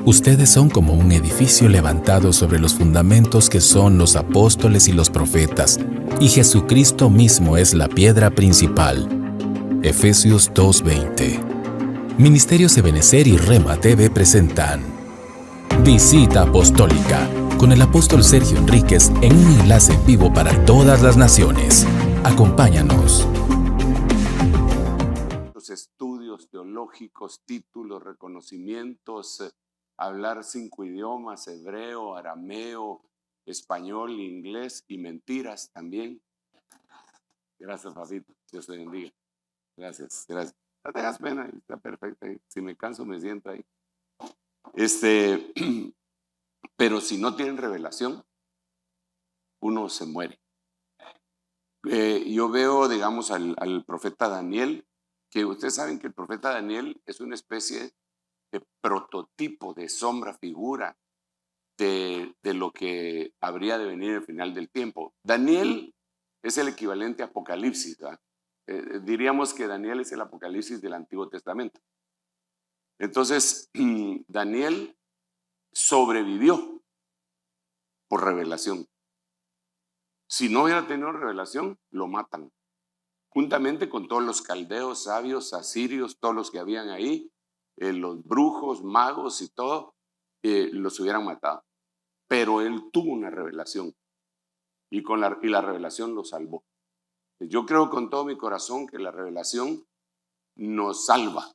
Ustedes son como un edificio levantado sobre los fundamentos que son los apóstoles y los profetas, y Jesucristo mismo es la piedra principal. Efesios 2:20. Ministerios Ebenecer y Rema TV presentan Visita Apostólica con el apóstol Sergio Enríquez en un enlace en vivo para todas las naciones. Acompáñanos. Los estudios teológicos, títulos, reconocimientos, hablar 5 idiomas, hebreo, arameo, español, inglés y mentiras también. Gracias, papito. Dios te bendiga. Gracias. No tengas pena, está perfecto. Si me canso, me siento ahí. Pero si no tienen revelación, uno se muere. Yo veo, digamos, al profeta Daniel, que ustedes saben que el profeta Daniel es una especie de prototipo, de sombra, figura de lo que habría de venir al final del tiempo. Daniel es el equivalente a Apocalipsis, ¿verdad? Diríamos que Daniel es el Apocalipsis del Antiguo Testamento. Entonces, Daniel sobrevivió por revelación. Si no hubiera tenido revelación, lo matan. Juntamente con todos los caldeos, sabios, asirios, todos los que habían ahí, los brujos, magos y todo, los hubieran matado. Pero él tuvo una revelación y la revelación lo salvó. Yo creo con todo mi corazón que la revelación nos salva.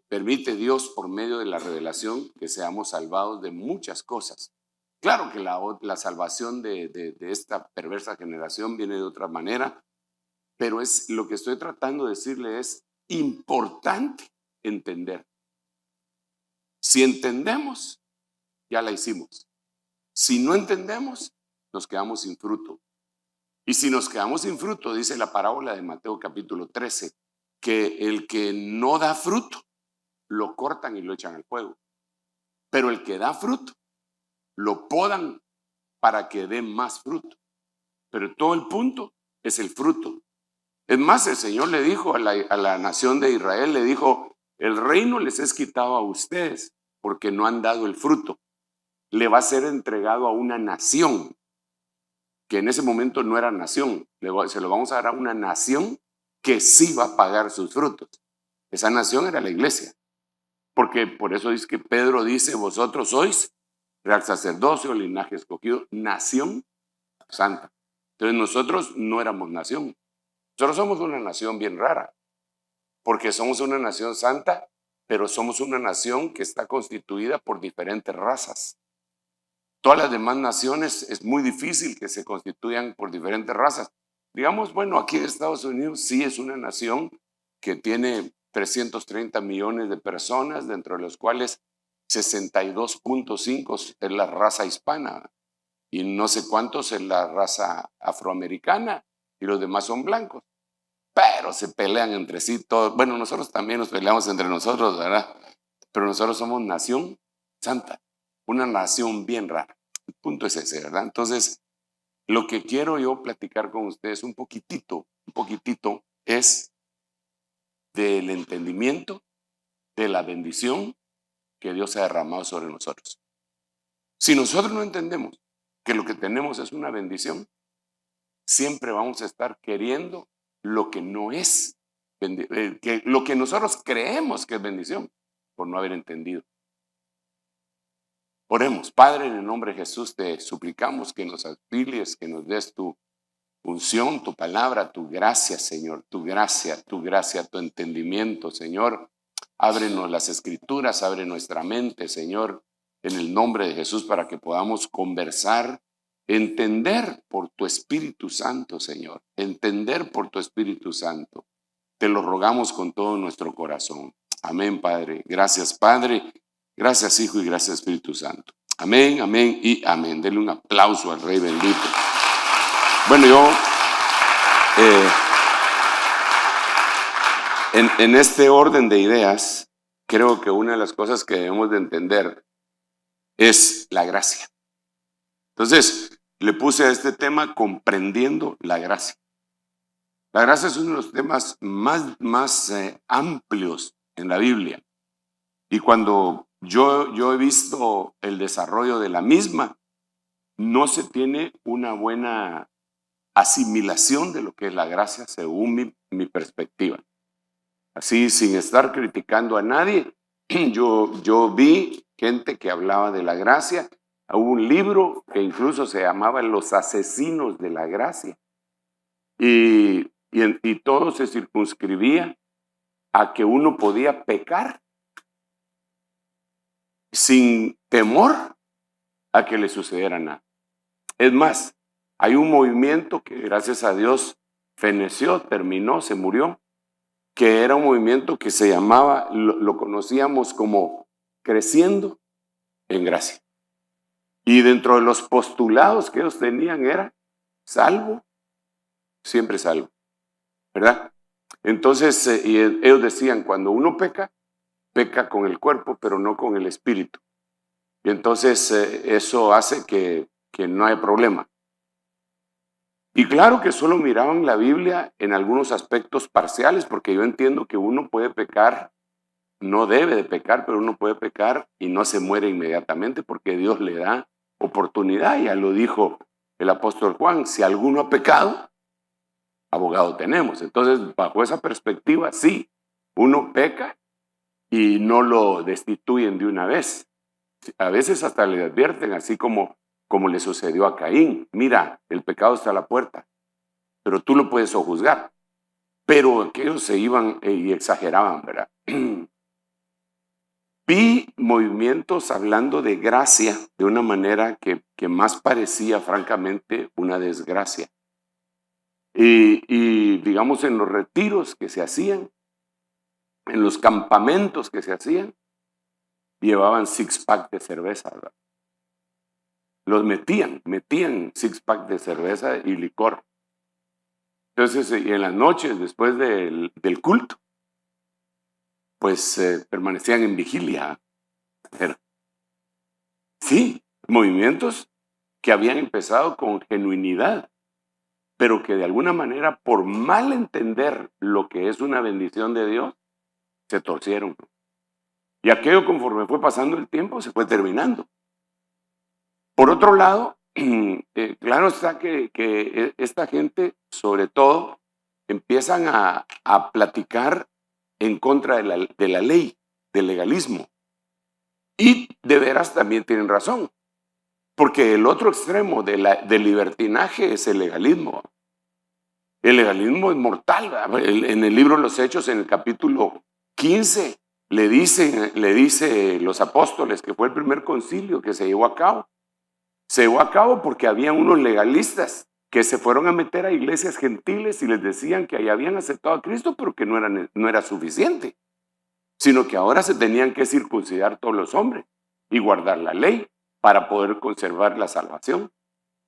Permite Dios por medio de la revelación que seamos salvados de muchas cosas. Claro que la salvación de esta perversa generación viene de otra manera, pero es lo que estoy tratando de decirle es importante entender. Si entendemos, ya la hicimos. Si no entendemos, nos quedamos sin fruto. Y si nos quedamos sin fruto, dice la parábola de Mateo capítulo 13, que el que no da fruto, lo cortan y lo echan al fuego. Pero el que da fruto, lo podan para que dé más fruto. Pero todo el punto es el fruto. Es más, el Señor le dijo a la nación de Israel, le dijo, el reino les es quitado a ustedes porque no han dado el fruto. Le va a ser entregado a una nación, que en ese momento no era nación. Se lo vamos a dar a una nación que sí va a pagar sus frutos. Esa nación era la iglesia. Porque por eso es que Pedro dice, vosotros sois real sacerdocio, linaje escogido, nación santa. Entonces nosotros no éramos nación. Nosotros somos una nación bien rara, porque somos una nación santa, pero somos una nación que está constituida por diferentes razas. Todas las demás naciones es muy difícil que se constituyan por diferentes razas. Digamos, bueno, aquí en Estados Unidos sí es una nación que tiene 330 millones de personas, dentro de los cuales 62.5 es la raza hispana y no sé cuántos es la raza afroamericana y los demás son blancos. Pero se pelean entre sí todos. Bueno, nosotros también nos peleamos entre nosotros, ¿verdad? Pero nosotros somos nación santa, una nación bien rara. El punto es ese, ¿verdad? Entonces, lo que quiero yo platicar con ustedes un poquitito es del entendimiento, de la bendición que Dios ha derramado sobre nosotros. Si nosotros no entendemos que lo que tenemos es una bendición, siempre vamos a estar queriendo lo que no es, lo que nosotros creemos que es bendición, por no haber entendido. Oremos. Padre, en el nombre de Jesús te suplicamos que nos auxilies, que nos des tu unción, tu palabra, tu gracia, Señor, tu gracia, tu entendimiento, Señor. Ábrenos las escrituras, abre nuestra mente, Señor, en el nombre de Jesús, para que podamos conversar, entender por tu Espíritu Santo, Señor, entender por tu Espíritu Santo. Te lo rogamos con todo nuestro corazón. Amén, Padre. Gracias, Padre. Gracias, Hijo, y gracias, Espíritu Santo. Amén, amén y amén. Denle un aplauso al Rey bendito. Bueno, yo en este orden de ideas, creo que una de las cosas que debemos de entender es la gracia. Entonces, le puse a este tema comprendiendo la gracia. La gracia es uno de los temas más amplios en la Biblia. Y cuando Yo he visto el desarrollo de la misma. No se tiene una buena asimilación de lo que es la gracia según mi perspectiva. Así, sin estar criticando a nadie, yo vi gente que hablaba de la gracia. Hubo un libro que incluso se llamaba Los asesinos de la gracia. Y todo se circunscribía a que uno podía pecar sin temor a que le sucediera nada. Es más, hay un movimiento que gracias a Dios feneció, terminó, se murió, que era un movimiento que se llamaba, lo conocíamos como Creciendo en Gracia. Y dentro de los postulados que ellos tenían era salvo, siempre salvo, ¿verdad? Entonces, ellos decían, cuando uno peca, peca con el cuerpo, pero no con el espíritu. Y entonces eso hace que no haya problema. Y claro que solo miraban la Biblia en algunos aspectos parciales, porque yo entiendo que uno puede pecar, no debe de pecar, pero uno puede pecar y no se muere inmediatamente porque Dios le da oportunidad. Ya lo dijo el apóstol Juan, si alguno ha pecado, abogado tenemos. Entonces, bajo esa perspectiva, sí, uno peca y no lo destituyen de una vez. A veces hasta le advierten, así como le sucedió a Caín. Mira, el pecado está a la puerta, pero tú lo puedes sojuzgar. Pero aquellos se iban y exageraban, ¿verdad? Vi movimientos hablando de gracia de una manera que más parecía, francamente, una desgracia. Y digamos, en los retiros que se hacían, en los campamentos que se hacían, llevaban six-pack de cerveza, ¿verdad? Los metían six-pack de cerveza y licor. Entonces, y en las noches, después del culto, pues permanecían en vigilia. Pero, sí, movimientos que habían empezado con genuinidad, pero que de alguna manera, por mal entender lo que es una bendición de Dios, se torcieron. Y aquello, conforme fue pasando el tiempo, se fue terminando. Por otro lado, claro está que esta gente, sobre todo, empiezan a platicar en contra de la ley, del legalismo. Y de veras también tienen razón, porque el otro extremo del libertinaje es el legalismo. El legalismo es mortal. En el libro de los Hechos, en el capítulo 15, le dice los apóstoles que fue el primer concilio que se llevó a cabo. Se llevó a cabo porque había unos legalistas que se fueron a meter a iglesias gentiles y les decían que ahí habían aceptado a Cristo, pero que no era suficiente, sino que ahora se tenían que circuncidar todos los hombres y guardar la ley para poder conservar la salvación.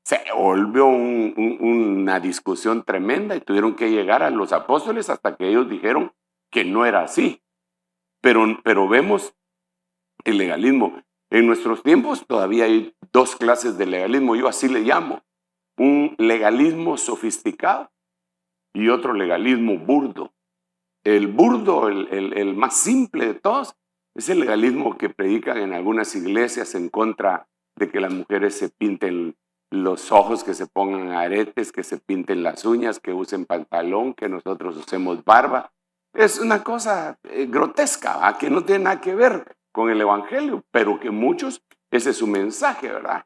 Se volvió una discusión tremenda y tuvieron que llegar a los apóstoles hasta que ellos dijeron que no era así. Pero vemos el legalismo. En nuestros tiempos todavía hay dos clases de legalismo, yo así le llamo. Un legalismo sofisticado y otro legalismo burdo. El burdo, el más simple de todos, es el legalismo que predican en algunas iglesias en contra de que las mujeres se pinten los ojos, que se pongan aretes, que se pinten las uñas, que usen pantalón, que nosotros usemos barba. Es una cosa grotesca, ¿verdad? Que no tiene nada que ver con el evangelio, pero que muchos, ese es su mensaje, ¿verdad?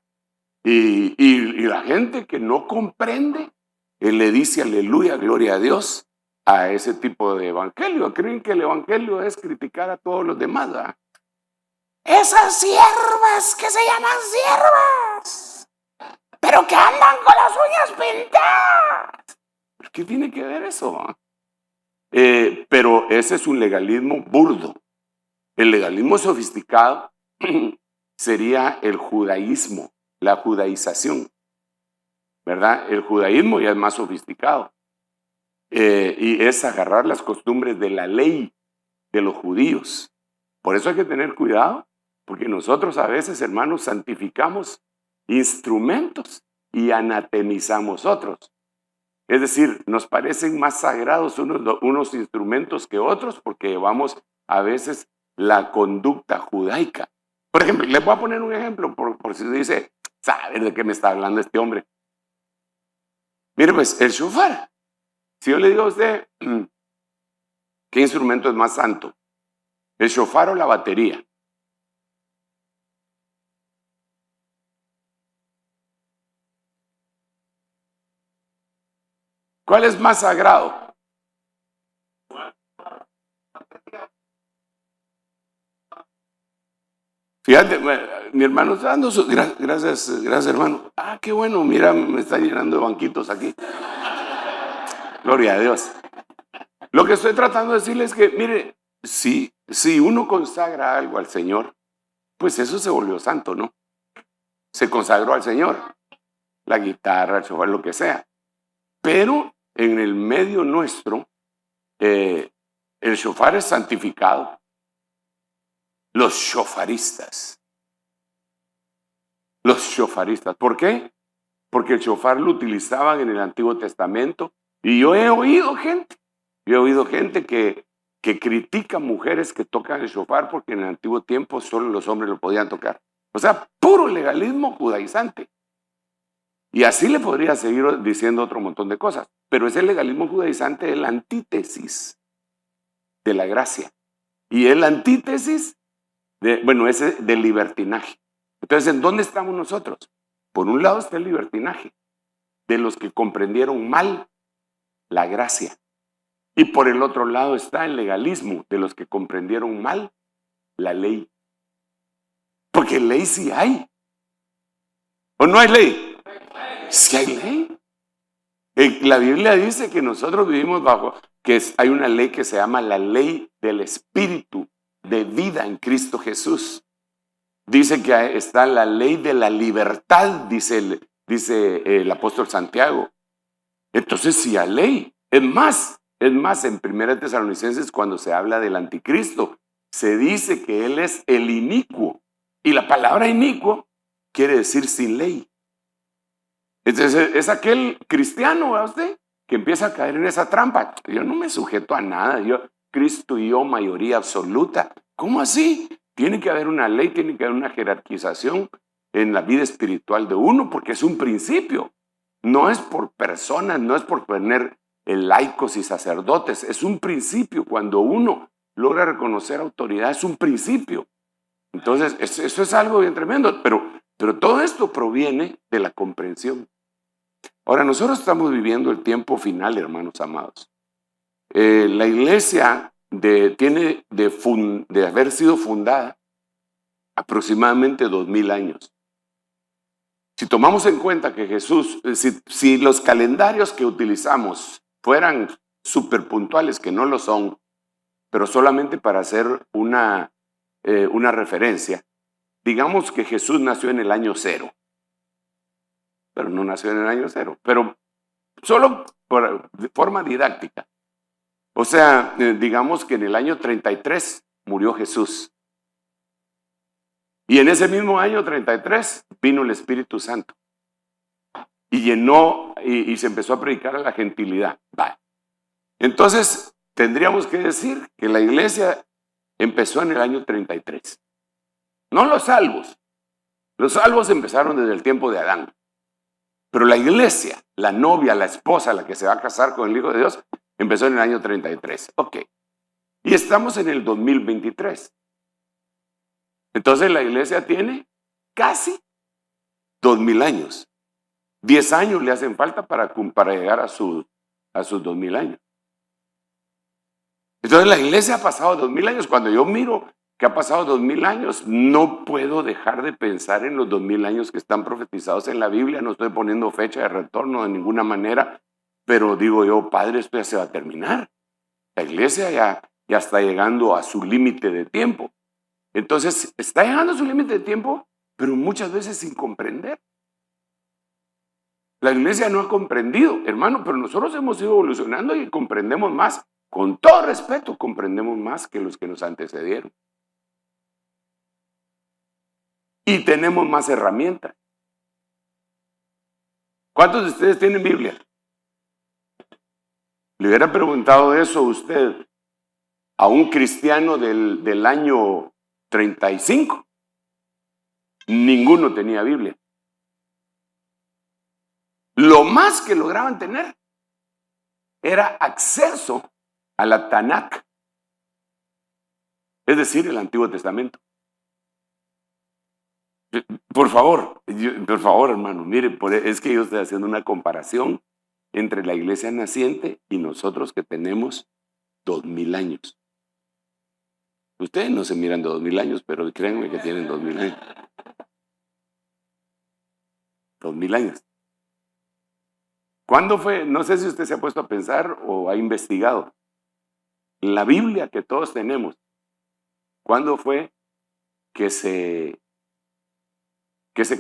Y la gente que no comprende, le dice aleluya, gloria a Dios, a ese tipo de evangelio. Creen que el evangelio es criticar a todos los demás, ¿verdad? Esas siervas que se llaman siervas, pero que andan con las uñas pintadas. ¿Qué tiene que ver eso? Pero ese es un legalismo burdo. El legalismo sofisticado sería el judaísmo, la judaización, ¿verdad? El judaísmo ya es más sofisticado y es agarrar las costumbres de la ley de los judíos. Por eso hay que tener cuidado, porque nosotros a veces, hermanos, santificamos instrumentos y anatemizamos otros. Es decir, nos parecen más sagrados unos instrumentos que otros porque llevamos a veces la conducta judaica. Por ejemplo, les voy a poner un ejemplo por si dice, ¿sabe de qué me está hablando este hombre? Mire, pues, el shofar. Si yo le digo a usted, ¿qué instrumento es más santo? ¿El shofar o la batería? ¿Cuál es más sagrado? Fíjate, mi hermano está dando sus... Gracias, hermano. Ah, qué bueno, mira, me está llenando de banquitos aquí. Gloria a Dios. Lo que estoy tratando de decirles es que, mire, si uno consagra algo al Señor, pues eso se volvió santo, ¿no? Se consagró al Señor. La guitarra, el shofar, lo que sea. Pero en el medio nuestro, el shofar es santificado. Los shofaristas. ¿Por qué? Porque el shofar lo utilizaban en el Antiguo Testamento. Y yo he oído gente que critica mujeres que tocan el shofar porque en el antiguo tiempo solo los hombres lo podían tocar. O sea, puro legalismo judaizante. Y así le podría seguir diciendo otro montón de cosas. Pero ese legalismo judaizante es la antítesis de la gracia. Y es la antítesis del libertinaje. Entonces, ¿en dónde estamos nosotros? Por un lado está el libertinaje de los que comprendieron mal la gracia. Y por el otro lado está el legalismo de los que comprendieron mal la ley. Porque ley sí hay. ¿O no hay ley? Sí hay ley. La Biblia dice que nosotros vivimos hay una ley que se llama la ley del Espíritu de vida en Cristo Jesús. Dice que está la ley de la libertad, dice el apóstol Santiago. Entonces sí hay ley. Es más, en 1 Tesalonicenses, cuando se habla del anticristo, se dice que él es el inicuo. Y la palabra inicuo quiere decir sin ley. Entonces es aquel cristiano, ¿verdad usted? Que empieza a caer en esa trampa. Yo no me sujeto a nada. Cristo y yo, mayoría absoluta. ¿Cómo así? Tiene que haber una ley, tiene que haber una jerarquización en la vida espiritual de uno, porque es un principio. No es por personas, no es por tener laicos y sacerdotes, es un principio. Cuando uno logra reconocer autoridad, es un principio. Entonces, eso es algo bien tremendo, pero todo esto proviene de la comprensión. Ahora, nosotros estamos viviendo el tiempo final, hermanos amados. La iglesia tiene de haber sido fundada aproximadamente 2000 años. Si tomamos en cuenta que Jesús, si los calendarios que utilizamos fueran súper puntuales, que no lo son, pero solamente para hacer una referencia, digamos que Jesús nació en el año 0, pero no nació en el año 0, pero solo de forma didáctica. O sea, digamos que en el año 33 murió Jesús. Y en ese mismo año 33 vino el Espíritu Santo. Y llenó y se empezó a predicar a la gentilidad. Vale. Entonces, tendríamos que decir que la iglesia empezó en el año 33. No los salvos. Los salvos empezaron desde el tiempo de Adán. Pero la iglesia, la novia, la esposa, la que se va a casar con el Hijo de Dios, empezó en el año 33. Ok. Y estamos en el 2023. Entonces la iglesia tiene casi 2000 años. 10 años le hacen falta para llegar a sus 2000 años. Entonces la iglesia ha pasado 2000 años. Cuando yo miro que ha pasado 2000 años, no puedo dejar de pensar en los 2000 años que están profetizados en la Biblia. No estoy poniendo fecha de retorno de ninguna manera, pero digo yo, Padre, esto ya se va a terminar. La iglesia ya está llegando a su límite de tiempo. Entonces, está llegando a su límite de tiempo, pero muchas veces sin comprender. La iglesia no ha comprendido, hermano, pero nosotros hemos ido evolucionando y comprendemos más. Con todo respeto, comprendemos más que los que nos antecedieron. Y tenemos más herramientas. ¿Cuántos de ustedes tienen Biblia? Le hubiera preguntado eso a usted a un cristiano del año 35. ninguno tenía Biblia. Lo más que lograban tener era acceso a la Tanakh, es decir, el Antiguo Testamento. Por favor, hermano, mire, es que yo estoy haciendo una comparación entre la iglesia naciente y nosotros que tenemos 2000 años. Ustedes no se miran de 2000 años, pero créanme que tienen 2000 años. 2000 años. ¿Cuándo fue? No sé si usted se ha puesto a pensar o ha investigado. La Biblia que todos tenemos, ¿cuándo fue que se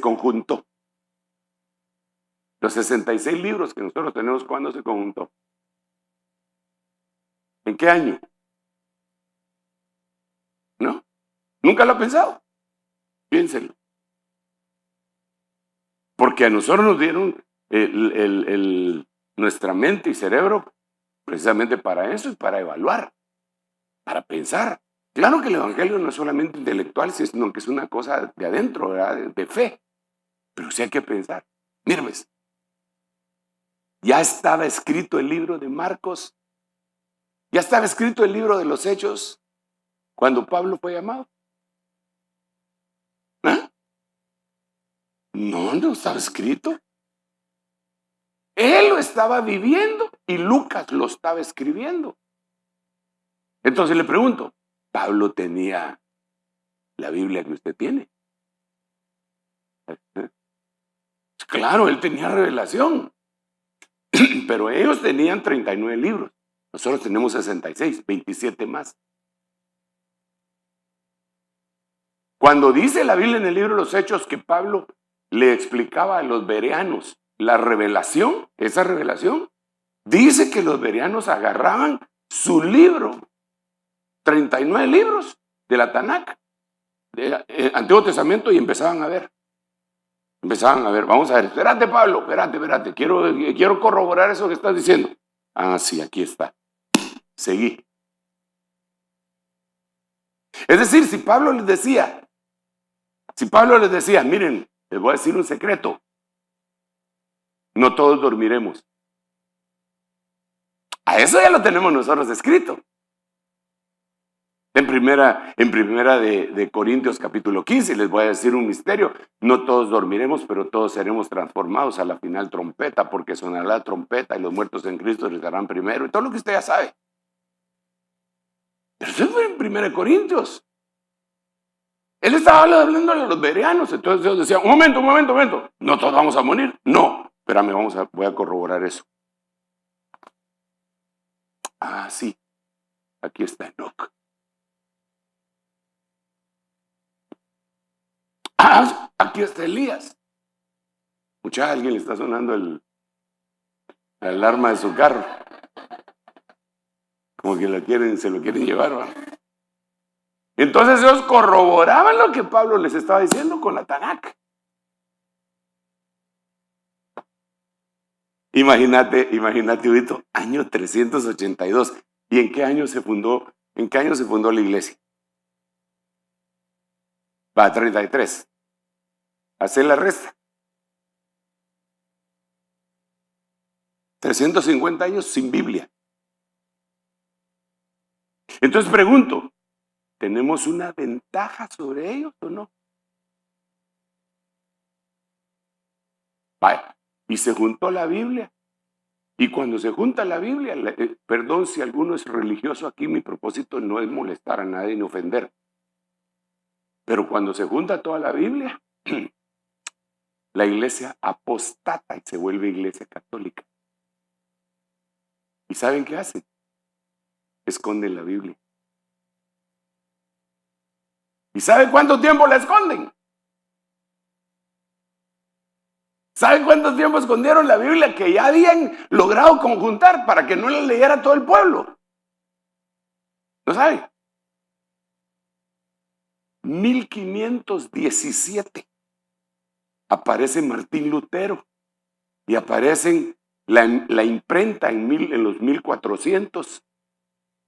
conjuntó? Los 66 libros que nosotros tenemos, ¿cuándo se conjuntó? ¿En qué año? ¿No? ¿Nunca lo ha pensado? Piénselo. Porque a nosotros nos dieron nuestra mente y cerebro precisamente para eso y para evaluar, para pensar. Claro que el evangelio no es solamente intelectual, sino que es una cosa de adentro, ¿verdad? De fe. Pero sí hay que pensar. Mírame, ya estaba escrito el libro de Marcos, ya estaba escrito el libro de los Hechos cuando Pablo fue llamado. ¿Ah? No estaba escrito. Él lo estaba viviendo y Lucas lo estaba escribiendo. Entonces le pregunto, ¿Pablo tenía la Biblia que usted tiene? Claro, él tenía revelación, pero ellos tenían 39 libros. Nosotros tenemos 66, 27 más. Cuando dice la Biblia en el libro de los Hechos que Pablo le explicaba a los bereanos la revelación, esa revelación, dice que los bereanos agarraban su libro, 39 libros de la Tanakh, del Antiguo Testamento, y empezaban a ver, vamos a ver, espérate Pablo, espérate, quiero corroborar eso que estás diciendo. Ah, sí, aquí está. Seguí. Es decir, si Pablo les decía, miren, les voy a decir un secreto, no todos dormiremos. A eso ya lo tenemos nosotros escrito. En primera de Corintios capítulo 15, les voy a decir un misterio. No todos dormiremos, pero todos seremos transformados a la final trompeta, porque sonará la trompeta y los muertos en Cristo resucitarán primero. Y todo lo que usted ya sabe. Pero eso fue en 1 Corintios. Él estaba hablando a los bereanos. Entonces Dios decía, un momento. No todos vamos a morir. No, espérame, voy a corroborar eso. Ah, sí. Aquí está Enoc. Ah, aquí está Elías. Mucha, alguien le está sonando la alarma de su carro. Como que se lo quieren llevar, ¿va? Entonces ellos corroboraban lo que Pablo les estaba diciendo con la Tanakh. Imagínate, Huito, año 382. ¿Y en qué año se fundó la iglesia? Va, 33. Hacer la resta. 350 años sin Biblia. Entonces pregunto, ¿tenemos una ventaja sobre ellos o no? Vaya, y se juntó la Biblia. Y cuando se junta la Biblia, perdón si alguno es religioso aquí, mi propósito no es molestar a nadie ni ofender. Pero cuando se junta toda la Biblia, la iglesia apostata y se vuelve iglesia católica. ¿Y saben qué hacen? Esconden la Biblia. ¿Y saben cuánto tiempo la esconden? ¿Saben cuánto tiempo escondieron la Biblia que ya habían logrado conjuntar para que no la leyera todo el pueblo? ¿No saben? 1517 aparece Martín Lutero y aparecen la imprenta en los 1400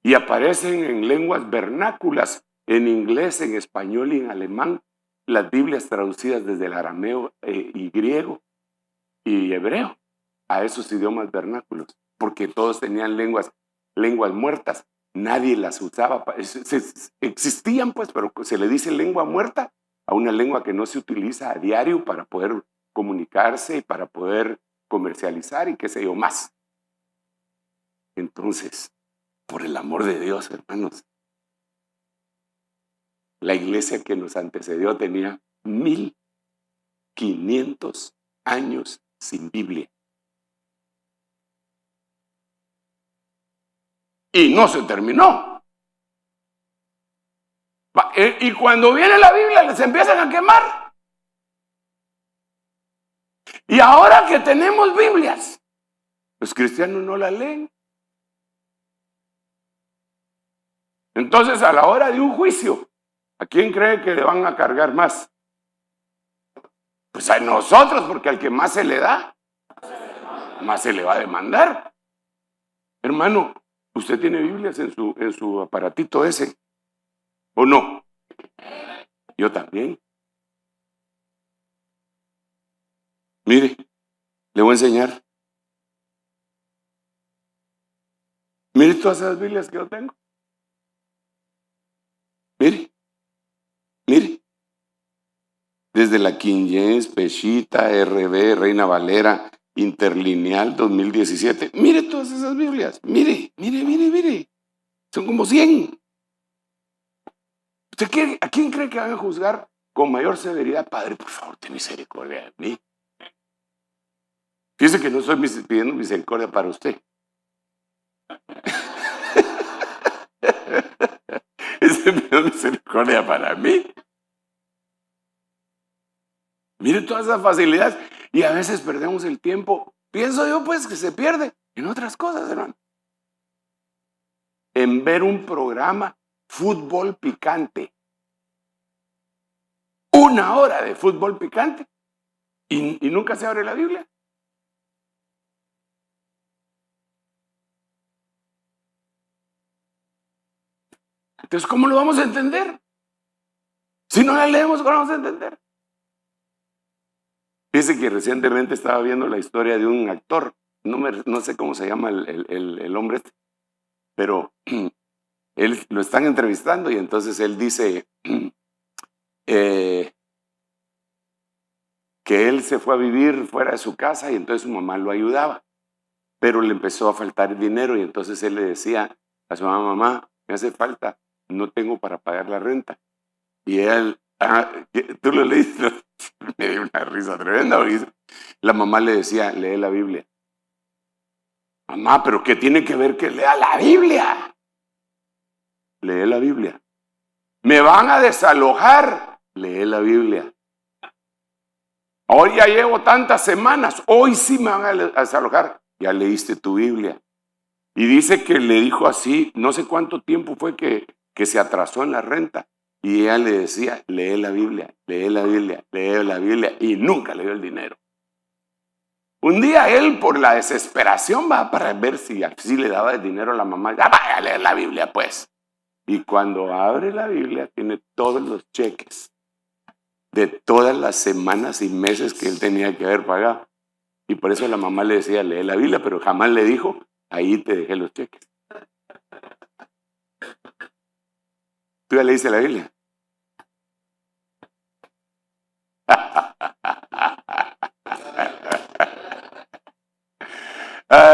y aparecen en lenguas vernáculas, en inglés, en español y en alemán, las Biblias traducidas desde el arameo y griego y hebreo a esos idiomas vernáculos, porque todos tenían lenguas muertas. Nadie las usaba. Existían, pues, pero se le dice lengua muerta a una lengua que no se utiliza a diario para poder comunicarse y para poder comercializar y qué sé yo más. Entonces, por el amor de Dios, hermanos, la iglesia que nos antecedió tenía 1500 años sin Biblia. Y no se terminó. Y cuando viene la Biblia les empiezan a quemar. Y ahora que tenemos Biblias, los cristianos no la leen. Entonces, a la hora de un juicio, ¿a quién cree que le van a cargar más? Pues a nosotros, porque al que más se le da, más se le va a demandar. Hermano, ¿usted tiene Biblias en su aparatito ese? ¿O no? Yo también. Mire, le voy a enseñar. Mire todas esas Biblias que yo tengo. Mire. Desde la King James, Peshitta, RB, Reina Valera, Interlineal 2017. Mire todas esas Biblias. Mire. Son como 100. ¿A quién cree que van a juzgar con mayor severidad? Padre, por favor, ten misericordia de mí. Fíjese que no estoy pidiendo misericordia para usted. Estoy pidiendo misericordia para mí. Mire todas esas facilidades. Y a veces perdemos el tiempo. Pienso yo, pues, que se pierde en otras cosas, hermano. En ver un programa fútbol picante. 1 hora de fútbol picante. Y nunca se abre la Biblia. Entonces, ¿cómo lo vamos a entender? Si no la leemos, ¿cómo lo vamos a entender? Fíjese que recientemente estaba viendo la historia de un actor, no sé cómo se llama el hombre este, pero él lo están entrevistando y entonces él dice que él se fue a vivir fuera de su casa y entonces su mamá lo ayudaba, pero le empezó a faltar dinero y entonces él le decía a su mamá, me hace falta, no tengo para pagar la renta. Y él, tú lo leíste, me dio una risa tremenda. La mamá le decía, lee la Biblia. Mamá, ¿pero qué tiene que ver que lea la Biblia? Lee la Biblia. Me van a desalojar. Lee la Biblia. Hoy ya llevo tantas semanas, hoy sí me van a desalojar. Ya leíste tu Biblia. Y dice que le dijo así, no sé cuánto tiempo fue que se atrasó en la renta. Y ella le decía, lee la Biblia, lee la Biblia, lee la Biblia. Y nunca le dio el dinero. Un día él, por la desesperación, va para ver si así le daba el dinero a la mamá. Ya vaya a leer la Biblia, pues. Y cuando abre la Biblia, tiene todos los cheques de todas las semanas y meses que él tenía que haber pagado. Y por eso la mamá le decía, lee la Biblia, pero jamás le dijo, ahí te dejé los cheques. ¿Tú ya leíste la Biblia?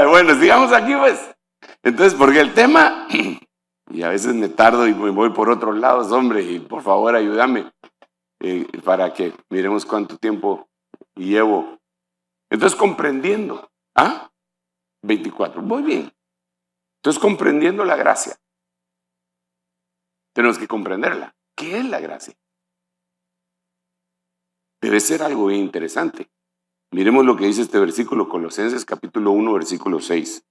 Bueno, sigamos aquí, pues. Entonces, porque el tema, y a veces me tardo y me voy por otros lados, hombre, y por favor ayúdame para que miremos cuánto tiempo llevo. Entonces, comprendiendo. 24, muy bien. Entonces, comprendiendo la gracia. Tenemos que comprenderla. ¿Qué es la gracia? Debe ser algo bien interesante. Miremos lo que dice este versículo, Colosenses capítulo 1, versículo 6.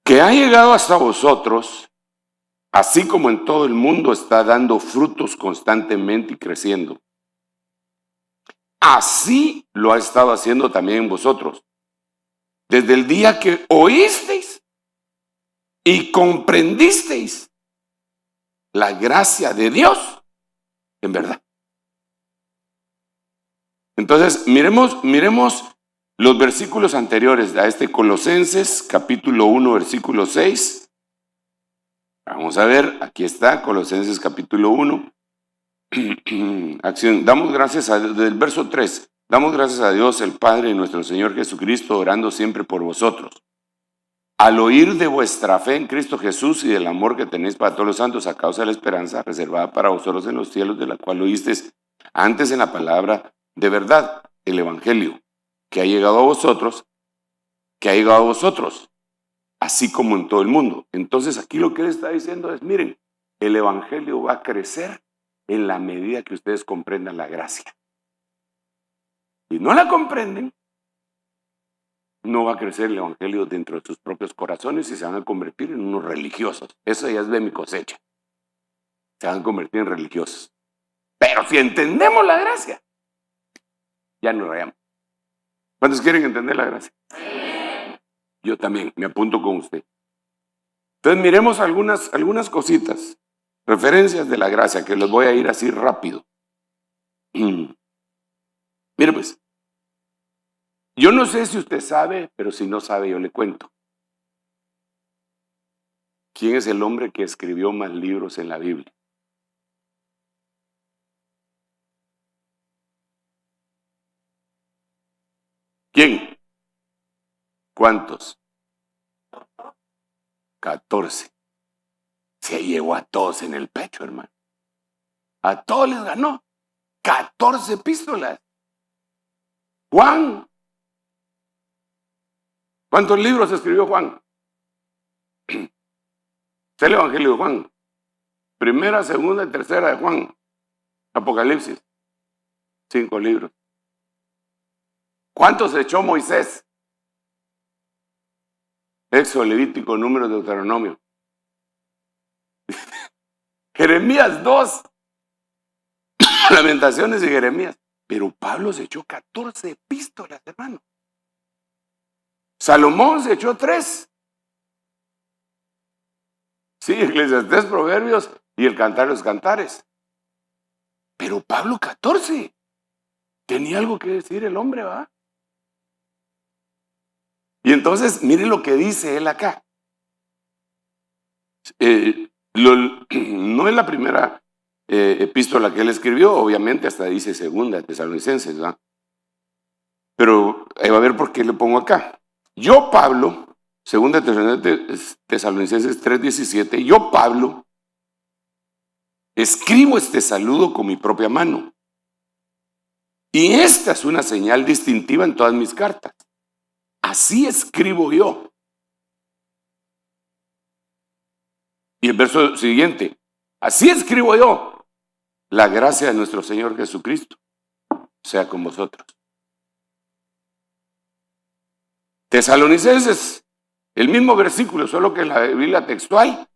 Que ha llegado hasta vosotros, así como en todo el mundo está dando frutos constantemente y creciendo. Así lo ha estado haciendo también en vosotros. Desde el día que oísteis y comprendisteis la gracia de Dios en verdad. Entonces, miremos los versículos anteriores a este Colosenses, capítulo 1, versículo 6. Vamos a ver, aquí está, Colosenses capítulo 1. Acción. Damos gracias del verso 3. Damos gracias a Dios, el Padre de nuestro Señor Jesucristo, orando siempre por vosotros. Al oír de vuestra fe en Cristo Jesús y del amor que tenéis para todos los santos a causa de la esperanza reservada para vosotros en los cielos, de la cual oísteis antes en la palabra de verdad, el Evangelio, que ha llegado a vosotros, así como en todo el mundo. Entonces aquí lo que él está diciendo es, miren, el Evangelio va a crecer en la medida que ustedes comprendan la gracia. Si no la comprenden, no va a crecer el Evangelio dentro de sus propios corazones y se van a convertir en unos religiosos. Eso ya es de mi cosecha. Se van a convertir en religiosos. Pero si entendemos la gracia, ya nos rayamos. ¿Cuántos quieren entender la gracia? Yo también, me apunto con usted. Entonces miremos algunas cositas, referencias de la gracia, que les voy a ir así rápido. Mire pues, yo no sé si usted sabe, pero si no sabe yo le cuento. ¿Quién es el hombre que escribió más libros en la Biblia? ¿Quién? ¿Cuántos? 14. Se llevó a todos en el pecho, hermano. A todos les ganó. 14 epístolas. Juan. ¿Cuántos libros escribió Juan? Es el Evangelio de Juan. Primera, segunda y tercera de Juan. Apocalipsis. 5 libros. ¿Cuántos echó Moisés? Éxodo, Levítico, Números, Deuteronomio. Jeremías 2. Lamentaciones y Jeremías. Pero Pablo se echó 14 epístolas, hermano. Salomón se echó 3. Sí, Eclesiastés, Proverbios y el Cantar de los Cantares. Pero Pablo 14. Tenía algo que decir el hombre, ¿va? Y entonces, mire lo que dice él acá. No es la primera epístola que él escribió, obviamente hasta dice segunda de Tesalonicenses, ¿verdad? Pero ahí va a ver por qué le pongo acá. Yo, Pablo, segunda de Tesalonicenses 3:17, yo, Pablo, escribo este saludo con mi propia mano. Y esta es una señal distintiva en todas mis cartas. Así escribo yo. Y el verso siguiente, así escribo yo. La gracia de nuestro Señor Jesucristo sea con vosotros. Tesalonicenses, el mismo versículo, solo que en la Biblia textual.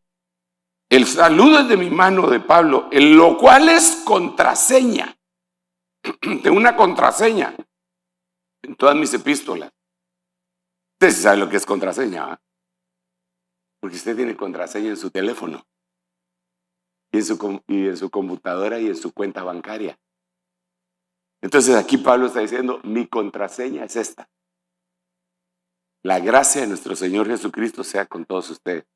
El saludo es de mi mano de Pablo, en lo cual es contraseña. Tengo una contraseña en todas mis epístolas. Usted sí sabe lo que es contraseña, ¿eh? Porque usted tiene contraseña en su teléfono, y en su computadora y en su cuenta bancaria. Entonces aquí Pablo está diciendo, mi contraseña es esta. La gracia de nuestro Señor Jesucristo sea con todos ustedes.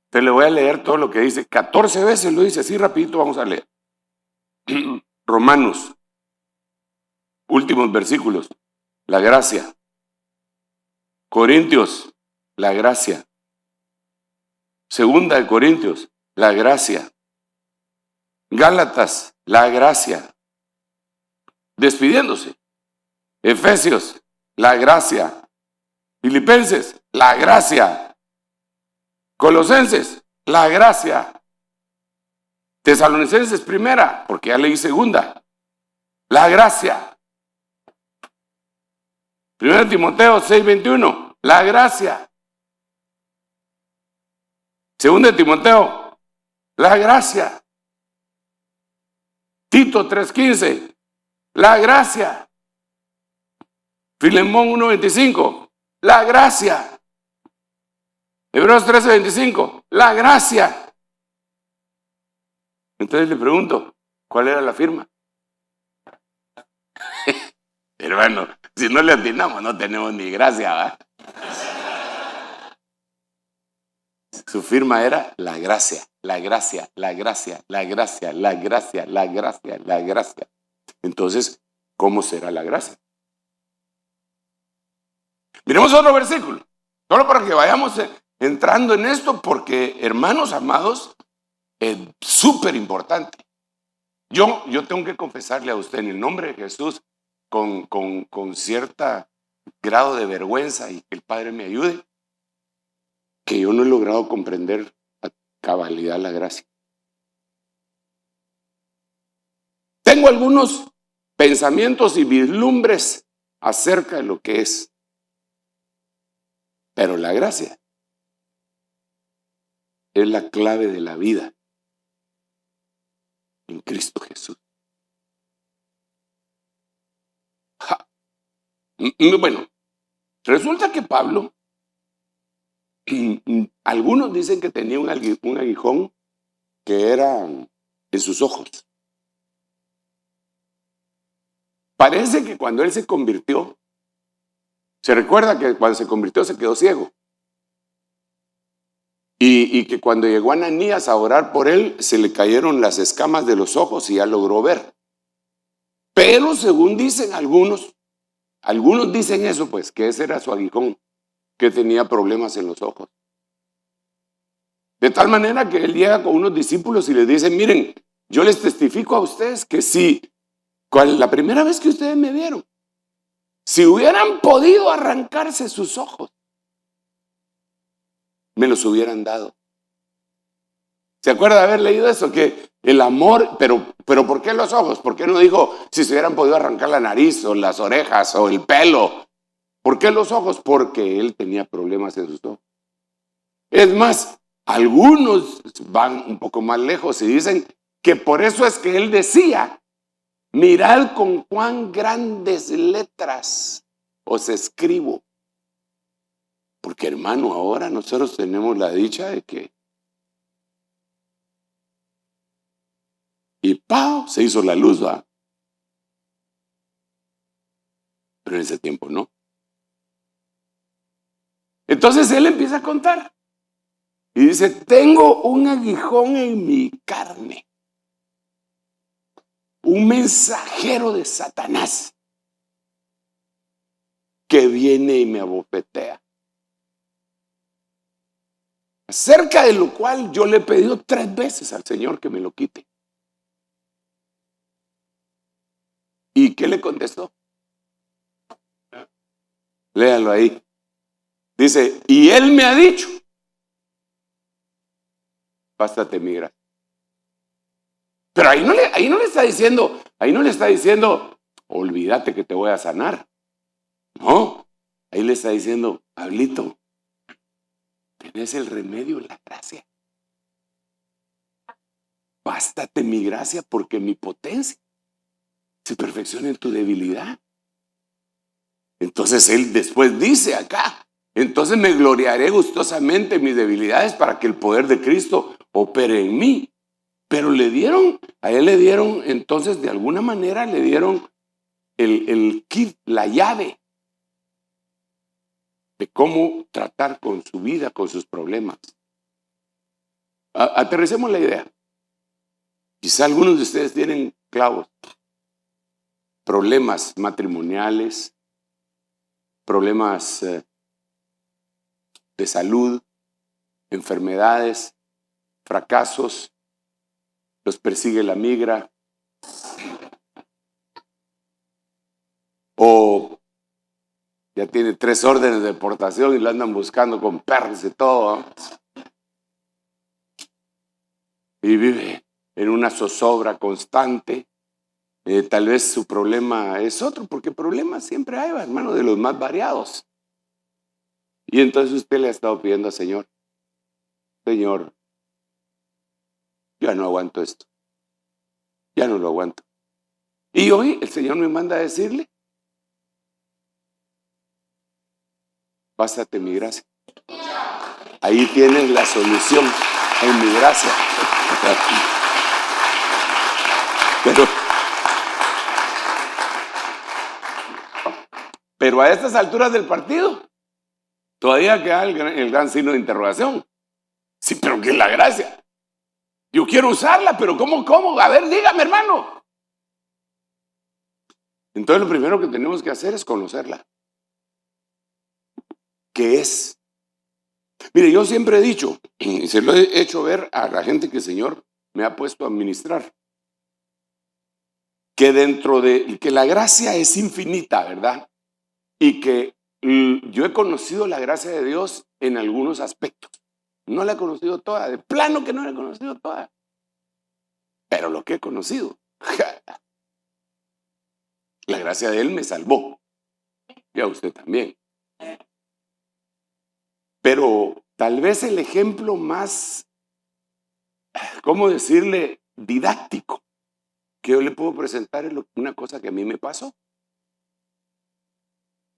Entonces le voy a leer todo lo que dice. 14 veces lo dice, así rapidito vamos a leer. Romanos, últimos versículos, la gracia. Corintios, la gracia. Segunda de Corintios, la gracia. Gálatas, la gracia. Despidiéndose. Efesios, la gracia. Filipenses, la gracia. Colosenses, la gracia. Tesalonicenses, primera, porque ya leí segunda. La gracia. Primera de Timoteo 6:21, la gracia. Segunda de Timoteo, la gracia. Tito 3:15, la gracia. Filemón 1:25, la gracia. Hebreos 13:25, la gracia. Entonces le pregunto, ¿cuál era la firma? Hermano, si no le atinamos, no tenemos ni gracia, ¿va? Su firma era la gracia, la gracia, la gracia, la gracia, la gracia, la gracia, la gracia. Entonces, ¿cómo será la gracia? Miremos otro versículo, solo para que vayamos entrando en esto, porque, hermanos amados, es súper importante. Yo tengo que confesarle a usted en el nombre de Jesús, con cierto grado de vergüenza, y que el Padre me ayude, que yo no he logrado comprender a cabalidad la gracia. Tengo algunos pensamientos y vislumbres acerca de lo que es, pero la gracia es la clave de la vida en Cristo Jesús. Bueno, resulta que Pablo, algunos dicen que tenía un aguijón que era en sus ojos. Parece que cuando él se convirtió, se recuerda que cuando se convirtió se quedó ciego. Y que cuando llegó Ananías a orar por él, se le cayeron las escamas de los ojos y ya logró ver. Pero según dicen algunos dicen eso, pues, que ese era su aguijón, que tenía problemas en los ojos. De tal manera que él llega con unos discípulos y les dice: miren, yo les testifico a ustedes que si, la primera vez que ustedes me vieron, si hubieran podido arrancarse sus ojos, me los hubieran dado. ¿Se acuerda de haber leído eso? Que el amor, pero ¿por qué los ojos? ¿Por qué no dijo si se hubieran podido arrancar la nariz o las orejas o el pelo? ¿Por qué los ojos? Porque él tenía problemas en sus ojos. Es más, algunos van un poco más lejos y dicen que por eso es que él decía: mirad con cuán grandes letras os escribo. Porque, hermano, ahora nosotros tenemos la dicha de que y ¡pau! Se hizo la luz, ¿va? Pero en ese tiempo no. Entonces él empieza a contar y dice: tengo un aguijón en mi carne, un mensajero de Satanás que viene y me abofetea, acerca de lo cual yo le he pedido 3 veces al Señor que me lo quite. ¿Y qué le contestó? Léalo ahí. Dice: y él me ha dicho: bástate mi gracia. Pero ahí no le está diciendo, olvídate que te voy a sanar. No, ahí le está diciendo: Pablito, tenés el remedio, la gracia. Bástate mi gracia, porque mi potencia se perfecciona en tu debilidad. Entonces él después dice acá: entonces me gloriaré gustosamente en mis debilidades, para que el poder de Cristo opere en mí. Pero a él le dieron, entonces de alguna manera le dieron el kit, la llave de cómo tratar con su vida, con sus problemas. Aterricemos la idea. Quizá algunos de ustedes tienen clavos, problemas matrimoniales, problemas de salud, enfermedades, fracasos, los persigue la migra, o ya tiene 3 órdenes de deportación y lo andan buscando con perros y todo, ¿no? Y vive en una zozobra constante. Tal vez su problema es otro, porque problemas siempre hay, hermano, de los más variados. Y entonces usted le ha estado pidiendo al Señor: Señor, ya no aguanto esto, ya no lo aguanto. Y hoy el Señor me manda a decirle: bástate mi gracia. Ahí tienes la solución, en mi gracia. Pero a estas alturas del partido, todavía queda el gran signo de interrogación. Sí, pero ¿qué es la gracia? Yo quiero usarla, pero ¿cómo? A ver, dígame, hermano. Entonces lo primero que tenemos que hacer es conocerla. ¿Qué es? Mire, yo siempre he dicho, y se lo he hecho ver a la gente que el Señor me ha puesto a administrar, que dentro de que la gracia es infinita, ¿verdad? Y que yo he conocido la gracia de Dios en algunos aspectos. No la he conocido toda, de plano que no la he conocido toda. Pero lo que he conocido, la gracia de Él me salvó. Y a usted también. Pero tal vez el ejemplo más, ¿cómo decirle? Didáctico que yo le puedo presentar es una cosa que a mí me pasó.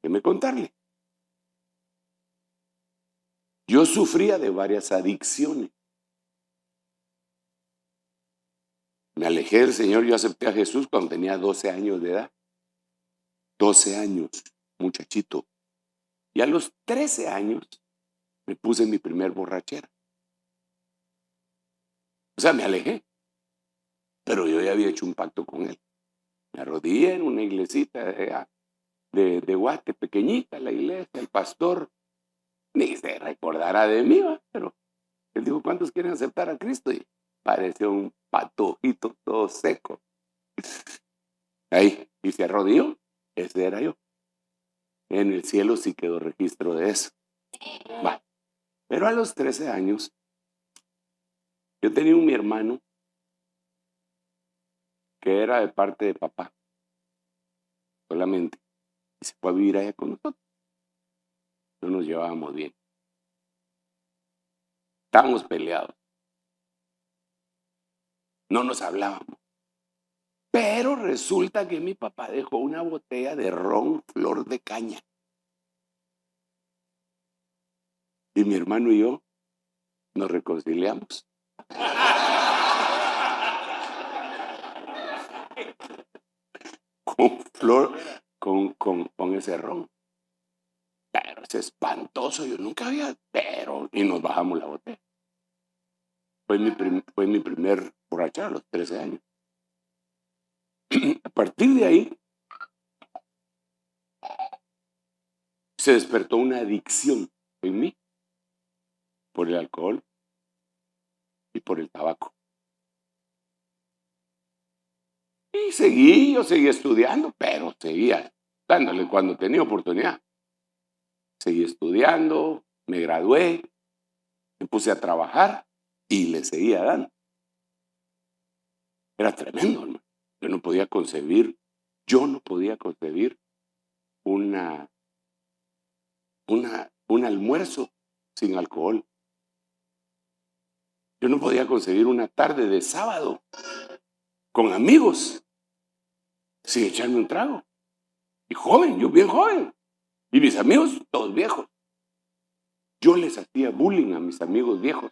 Déjeme contarle. Yo sufría de varias adicciones. Me alejé del Señor, yo acepté a Jesús cuando tenía 12 años de edad. 12 años, muchachito. Y a los 13 años me puse en mi primer borrachera. O sea, me alejé. Pero yo ya había hecho un pacto con Él. Me arrodillé en una iglesita de Guate, pequeñita la iglesia, el pastor ni se recordará de mí, ¿va? Pero él dijo, ¿cuántos quieren aceptar a Cristo? Y pareció un patojito todo seco. Ahí, y se arrodilló, ese era yo. En el cielo sí quedó registro de eso. Va. Pero a los 13 años, yo tenía mi hermano que era de parte de papá, solamente, y se fue a vivir allá con nosotros. No nos llevábamos bien. Estábamos peleados. No nos hablábamos. Pero resulta que mi papá dejó una botella de ron flor de caña. Y mi hermano y yo nos reconciliamos. Con flor, con ese ron. Pero es espantoso, yo nunca había, y nos bajamos la botella. Fue mi primer borrachera a los 13 años. A partir de ahí, se despertó una adicción en mí por el alcohol y por el tabaco. Y yo seguí estudiando, pero seguía dándole cuando tenía oportunidad. Seguí estudiando, me gradué, me puse a trabajar y le seguía dando. Era tremendo, hermano. Yo no podía concebir un almuerzo sin alcohol. Yo no podía concebir una tarde de sábado con amigos sin echarme un trago. Y joven, yo bien joven. Y mis amigos todos viejos. Yo les hacía bullying a mis amigos viejos.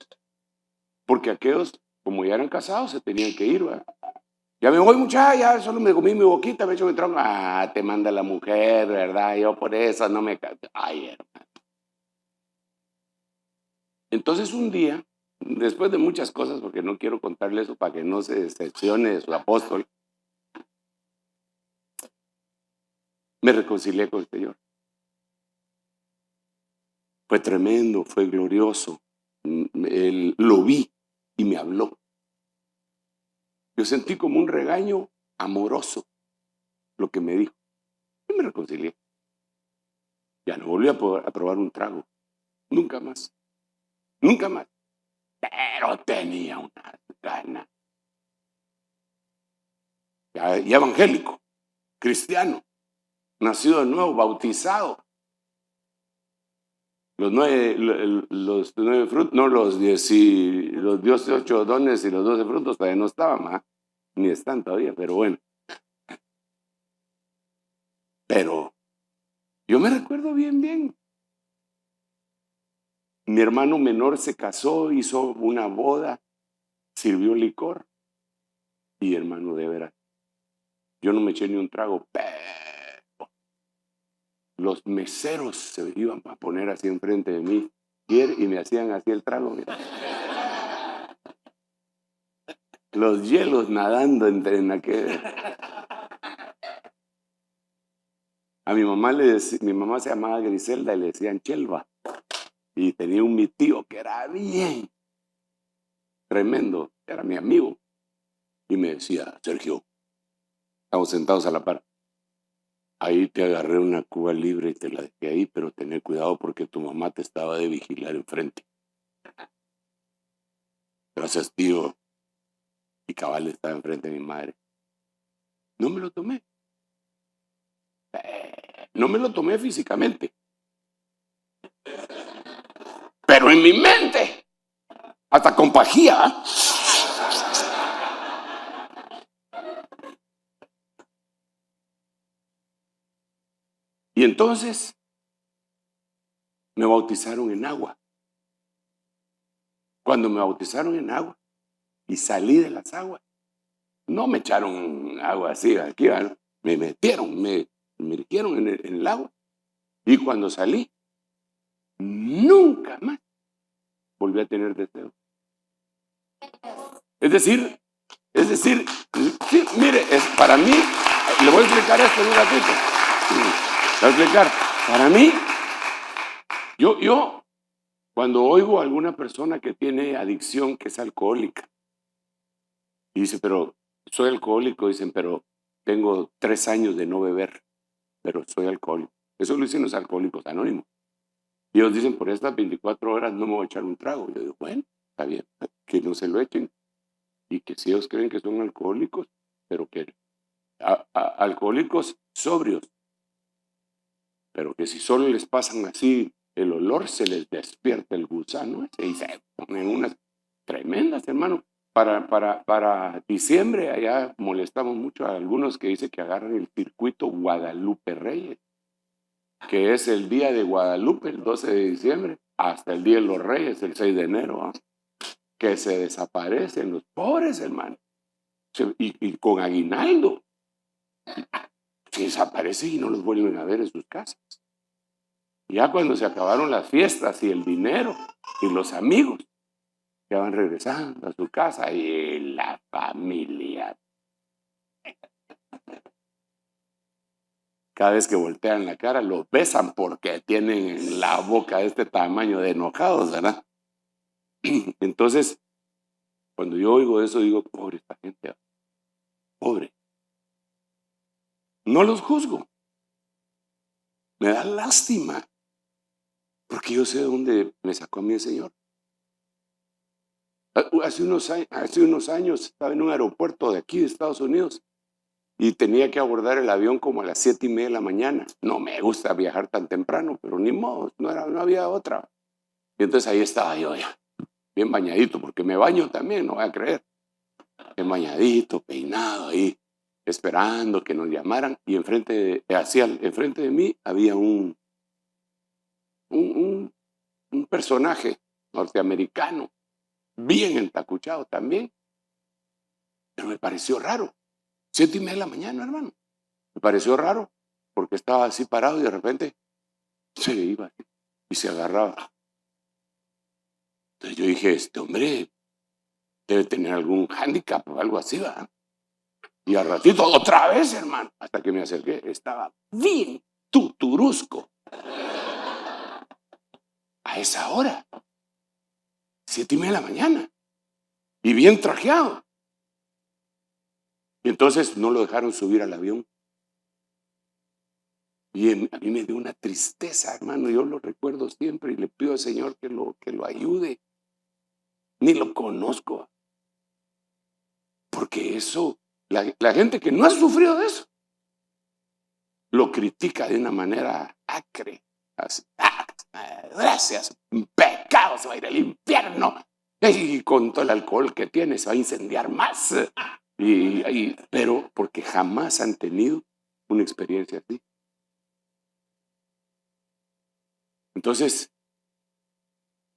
Porque aquellos, como ya eran casados, se tenían que ir, ¿verdad? Ya me voy, muchacha, ya solo me comí mi boquita, me echo mi trago. Ah, te manda la mujer, ¿verdad? Yo por eso no me... Ay, hermano. Entonces un día, después de muchas cosas, porque no quiero contarle eso para que no se decepcione de su apóstol, me reconcilié con el Señor. Fue tremendo, fue glorioso. Él lo vi y me habló. Yo sentí como un regaño amoroso lo que me dijo. Y me reconcilié. Ya no volví a probar un trago. Nunca más. Nunca más. Pero tenía una gana. Y evangélico, cristiano, nacido de nuevo, bautizado. Los 9 frutos, no los 18 dones y los 12 frutos todavía no estaban, ni están todavía, pero bueno. Pero yo me recuerdo bien. Mi hermano menor se casó, hizo una boda, sirvió licor. Y hermano, de veras, yo no me eché ni un trago, pero los meseros se iban a poner así enfrente de mí y me hacían así el trago. Mira. Los hielos nadando en aquel. A mi mamá mi mamá se llamaba Griselda y le decían Chelva. Y tenía mi tío que era bien tremendo, era mi amigo. Y me decía, Sergio, estamos sentados a la par. Ahí te agarré una Cuba Libre y te la dejé ahí, pero tené cuidado porque tu mamá te estaba de vigilar enfrente. Gracias, tío. Y cabal estaba enfrente de mi madre. No me lo tomé. No me lo tomé físicamente. Pero en mi mente, hasta con pajía. Y entonces me bautizaron en agua. Cuando me bautizaron en agua y salí de las aguas, no me echaron agua así, aquí, ¿no? Me metieron, me metieron en el agua. Y cuando salí, nunca más volví a tener deseo. Es decir, sí, mire, para mí, le voy a explicar esto en un ratito. Le voy a explicar. Para mí, yo cuando oigo a alguna persona que tiene adicción, que es alcohólica, y dice, pero soy alcohólico, dicen, pero tengo 3 años de no beber, pero soy alcohólico. Eso lo dicen los alcohólicos anónimos. Y ellos dicen, por estas 24 horas no me voy a echar un trago. Yo digo, bueno, está bien, que no se lo echen. Y que si ellos creen que son alcohólicos, pero que alcohólicos sobrios, pero que si solo les pasan así el olor, se les despierta el gusano y se ponen unas tremendas, hermano. Para diciembre allá molestamos mucho a algunos que dicen que agarran el circuito Guadalupe Reyes, que es el día de Guadalupe, el 12 de diciembre, hasta el Día de los Reyes, el 6 de enero, que se desaparecen los pobres, hermano, y con aguinaldo. Se desaparecen y no los vuelven a ver en sus casas. Ya cuando se acabaron las fiestas y el dinero y los amigos, ya van regresando a su casa y la familia. Cada vez que voltean la cara, los besan porque tienen la boca de este tamaño de enojados, ¿verdad? Entonces, cuando yo oigo eso, digo, pobre esta gente, pobre. No los juzgo. Me da lástima, porque yo sé de dónde me sacó a mí el Señor. Hace unos años estaba en un aeropuerto de aquí de Estados Unidos y tenía que abordar el avión como a las 7:30 de la mañana. No me gusta viajar tan temprano, pero ni modo, no había otra. Y entonces ahí estaba yo ya, bien bañadito, porque me baño también, no voy a creer. Bien bañadito, peinado ahí, esperando que nos llamaran. Y enfrente de mí había un personaje norteamericano, bien entacuchado también, pero me pareció raro. 7:30 de la mañana, hermano. Me pareció raro porque estaba así parado y de repente se iba así, y se agarraba. Entonces yo dije, este hombre debe tener algún hándicap o algo así, ¿verdad? Y al ratito otra vez, hermano, hasta que me acerqué, estaba bien tuturusco. A esa hora, 7:30 de la mañana, y bien trajeado. Y entonces no lo dejaron subir al avión. Y a mí me dio una tristeza, hermano, yo lo recuerdo siempre y le pido al Señor que lo ayude. Ni lo conozco. Porque eso, la gente que no ha sufrido de eso, lo critica de una manera acre. Así, gracias, pecado, se va a ir al infierno. Y con todo el alcohol que tiene se va a incendiar más. Pero porque jamás han tenido una experiencia así. Entonces,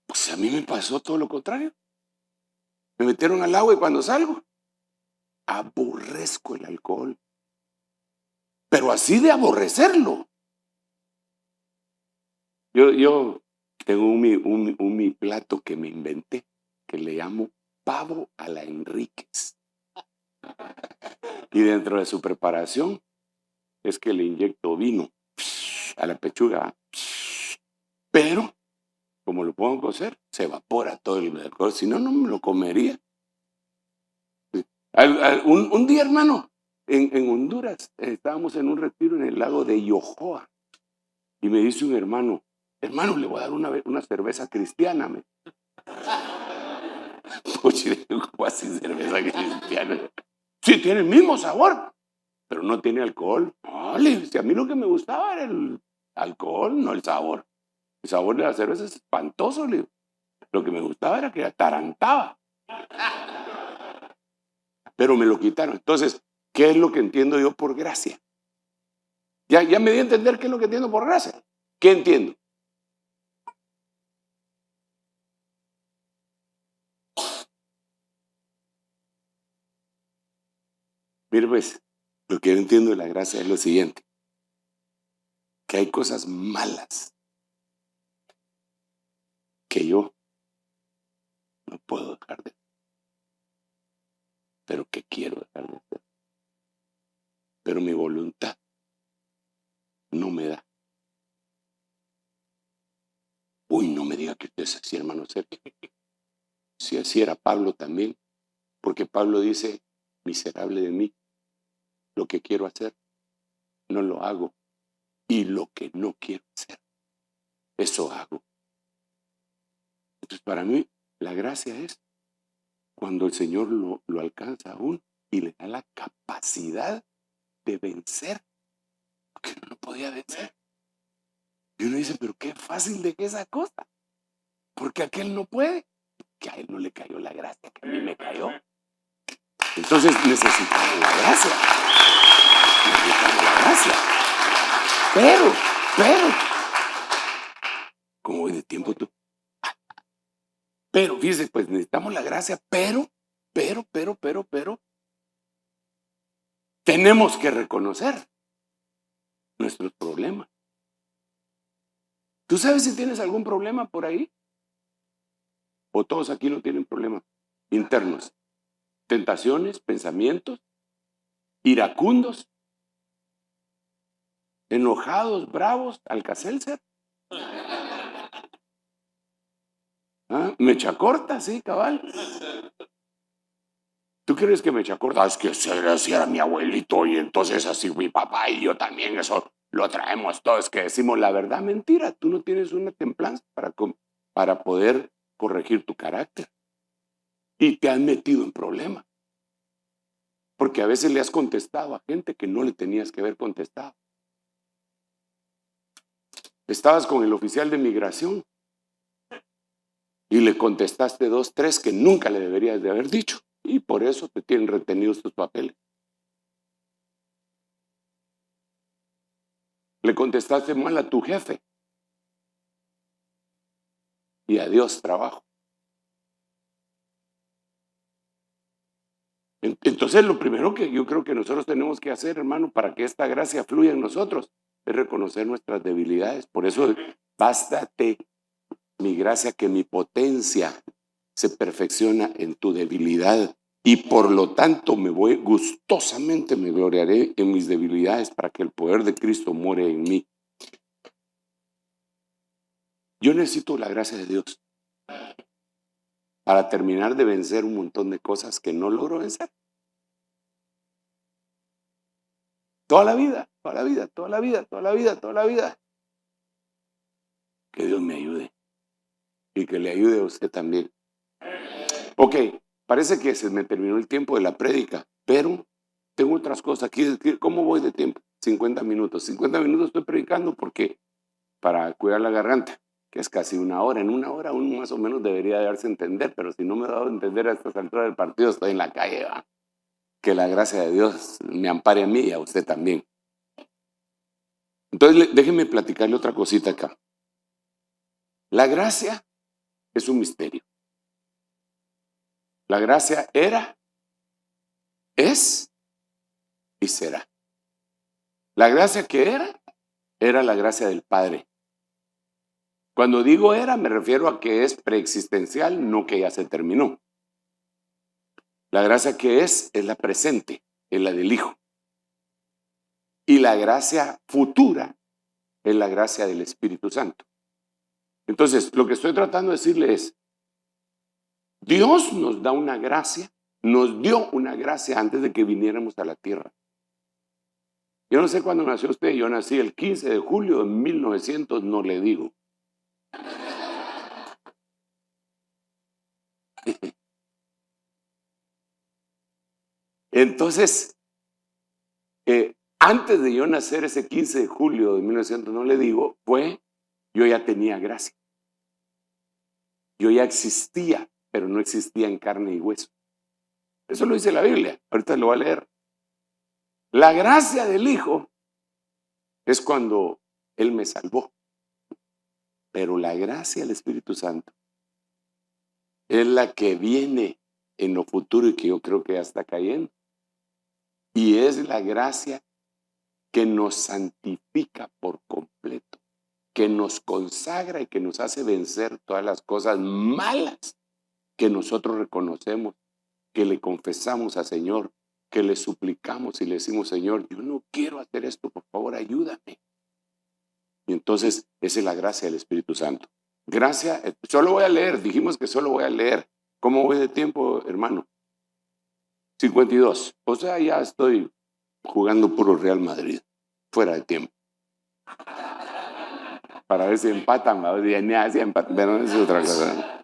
pues a mí me pasó todo lo contrario. Me metieron al agua y cuando salgo, aborrezco el alcohol. Pero así de aborrecerlo, Yo tengo mi plato que me inventé, que le llamo pavo a la Enríquez. Y dentro de su preparación es que le inyecto vino a la pechuga. Pero, como lo pongo a cocer, se evapora todo el alcohol. Si no, no me lo comería. Un día, hermano, en Honduras, estábamos en un retiro en el lago de Yohoa. Y me dice un hermano, le voy a dar una cerveza cristiana. Pues, ¿cómo así cerveza cristiana? Sí, tiene el mismo sabor, pero no tiene alcohol. Vale, si a mí lo que me gustaba era el alcohol, no el sabor. El sabor de la cerveza es espantoso, le digo. Lo que me gustaba era que atarantaba. Pero me lo quitaron. Entonces, ¿qué es lo que entiendo yo por gracia? Ya me di a entender qué es lo que entiendo por gracia. ¿Qué entiendo? Mire, pues, lo que yo entiendo de la gracia es lo siguiente: que hay cosas malas que yo no puedo dejar de hacer, pero que quiero dejar de hacer. Pero mi voluntad no me da. Uy, no me diga que usted es así, hermano Sergio. Si así era Pablo también, porque Pablo dice, miserable de mí, lo que quiero hacer, no lo hago. Y lo que no quiero hacer, eso hago. Entonces, para mí, la gracia es cuando el Señor lo alcanza a uno y le da la capacidad de vencer, porque no lo podía vencer. Y uno dice, pero qué fácil de que esa cosa, porque aquel no puede, que a él no le cayó la gracia, que a mí me cayó. Entonces necesitamos la gracia. Necesitamos la gracia. Pero, como voy de tiempo tú. Pero, fíjese, pues necesitamos la gracia, pero, tenemos que reconocer nuestros problemas. ¿Tú sabes si tienes algún problema por ahí? ¿O todos aquí no tienen problemas internos? Tentaciones, pensamientos, iracundos, enojados, bravos, Alka-Seltzer. ¿Ah? Mecha corta, sí, cabal. ¿Tú crees que mecha corta? Es que así era mi abuelito y entonces así mi papá y yo también, eso lo traemos todos, que decimos la verdad. Mentira, tú no tienes una templanza para poder corregir tu carácter. Y te has metido en problemas. Porque a veces le has contestado a gente que no le tenías que haber contestado. Estabas con el oficial de migración y le contestaste 2, 3 que nunca le deberías de haber dicho. Y por eso te tienen retenidos tus papeles. Le contestaste mal a tu jefe. Y adiós trabajo. Entonces lo primero que yo creo que nosotros tenemos que hacer, hermano, para que esta gracia fluya en nosotros, es reconocer nuestras debilidades. Por eso, bástate mi gracia, que mi potencia se perfecciona en tu debilidad. Y por lo tanto gustosamente me gloriaré en mis debilidades para que el poder de Cristo more en mí. Yo necesito la gracia de Dios para terminar de vencer un montón de cosas que no logro vencer. Toda la vida. Que Dios me ayude y que le ayude a usted también. Ok, parece que se me terminó el tiempo de la prédica, pero tengo otras cosas aquí. ¿Cómo voy de tiempo? 50 minutos. 50 minutos estoy predicando porque para cuidar la garganta, que es casi una hora. En una hora uno más o menos debería darse a entender, pero si no me he dado a entender a estas alturas del partido, estoy en la calle. ¿Va? Que la gracia de Dios me ampare a mí y a usted también. Entonces, déjenme platicarle otra cosita acá. La gracia es un misterio. La gracia era, es y será. La gracia que era la gracia del Padre. Cuando digo era, me refiero a que es preexistencial, no que ya se terminó. La gracia que es la presente, es la del Hijo. Y la gracia futura es la gracia del Espíritu Santo. Entonces, lo que estoy tratando de decirle es, Dios nos da una gracia, nos dio una gracia antes de que viniéramos a la tierra. Yo no sé cuándo nació usted, yo nací el 15 de julio de 1900, no le digo. Entonces, antes de yo nacer ese 15 de julio de 1900, no le digo, yo ya tenía gracia. Yo ya existía, pero no existía en carne y hueso. Eso lo dice la Biblia, ahorita lo voy a leer. La gracia del Hijo es cuando Él me salvó. Pero la gracia del Espíritu Santo es la que viene en lo futuro y que yo creo que ya está cayendo. Y es la gracia que nos santifica por completo, que nos consagra y que nos hace vencer todas las cosas malas que nosotros reconocemos, que le confesamos al Señor, que le suplicamos y le decimos, Señor, yo no quiero hacer esto, por favor, ayúdame. Y entonces, esa es la gracia del Espíritu Santo. Gracia, solo voy a leer, dijimos que solo voy a leer. ¿Cómo voy de tiempo, hermano? 52. O sea, ya estoy jugando puro Real Madrid, fuera de tiempo. Para ver si empatan, pero no es otra cosa.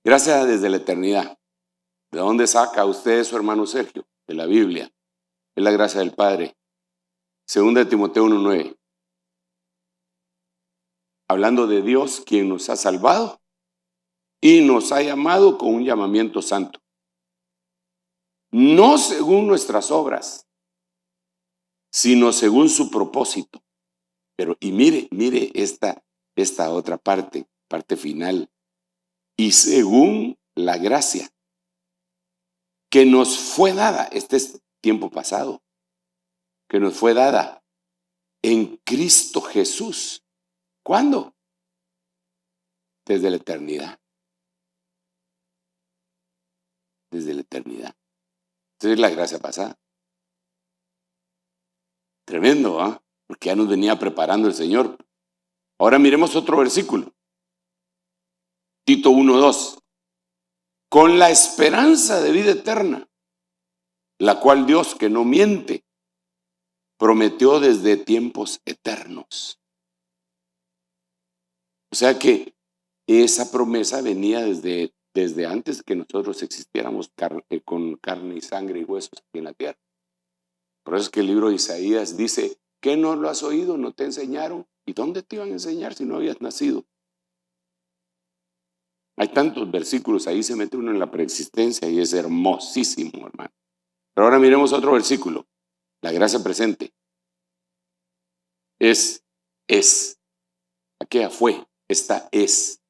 Gracia desde la eternidad. ¿De dónde saca usted eso, hermano Sergio? De la Biblia. Es la gracia del Padre. 2 Timoteo 1:9. Hablando de Dios, quien nos ha salvado y nos ha llamado con un llamamiento santo. No según nuestras obras, sino según su propósito. Pero, y mire esta otra parte final. Y según la gracia que nos fue dada, este es tiempo pasado, que nos fue dada en Cristo Jesús. ¿Cuándo? Desde la eternidad. Desde la eternidad. Entonces es la gracia pasada. Tremendo, ¿ah? Porque ya nos venía preparando el Señor. Ahora miremos otro versículo. Tito 1:2. Con la esperanza de vida eterna, la cual Dios, que no miente, prometió desde tiempos eternos. O sea que esa promesa venía desde antes que nosotros existiéramos con carne y sangre y huesos aquí en la tierra. Por eso es que el libro de Isaías dice, ¿qué no lo has oído? ¿No te enseñaron? ¿Y dónde te iban a enseñar si no habías nacido? Hay tantos versículos, ahí se mete uno en la preexistencia y es hermosísimo, hermano. Pero ahora miremos otro versículo. La gracia presente. Es. Aquella fue, esta es.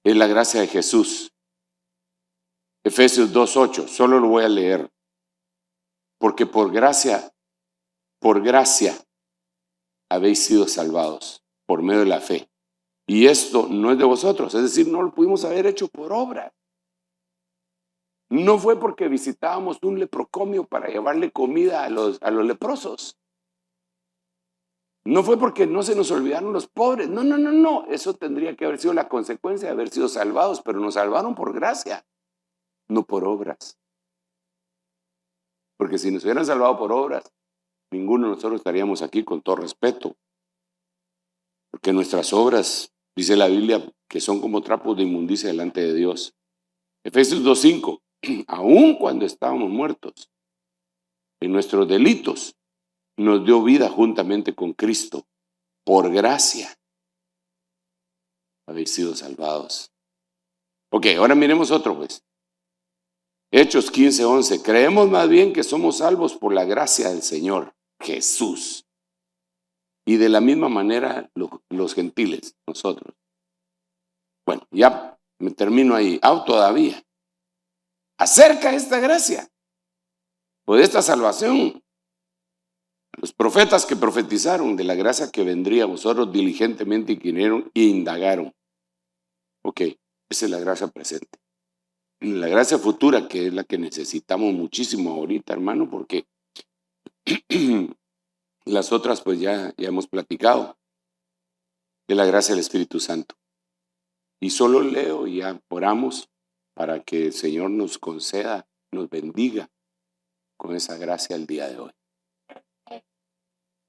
Es la gracia de Jesús. Efesios 2:8, solo lo voy a leer. Porque por gracia habéis sido salvados por medio de la fe. Y esto no es de vosotros, es decir, no lo pudimos haber hecho por obra. No fue porque visitábamos un leprocomio para llevarle comida a los leprosos. No fue porque no se nos olvidaron los pobres. No. Eso tendría que haber sido la consecuencia de haber sido salvados, pero nos salvaron por gracia, no por obras. Porque si nos hubieran salvado por obras, ninguno de nosotros estaríamos aquí, con todo respeto. Porque nuestras obras, dice la Biblia, que son como trapos de inmundicia delante de Dios. Efesios 2:5, aun cuando estábamos muertos en nuestros delitos, nos dio vida juntamente con Cristo. Por gracia habéis sido salvados. Ok, ahora miremos otro pues. Hechos 15:11. Creemos más bien que somos salvos por la gracia del Señor Jesús. Y de la misma manera los gentiles, nosotros. Bueno, ya me termino ahí. Todavía. Acerca de esta gracia, o de esta salvación, Los profetas que profetizaron de la gracia que vendría a vosotros diligentemente inquirieron e indagaron. Ok, esa es la gracia presente. La gracia futura, que es la que necesitamos muchísimo ahorita, hermano, porque las otras pues ya hemos platicado, de la gracia del Espíritu Santo. Y solo leo y ya oramos para que el Señor nos conceda, nos bendiga con esa gracia el día de hoy.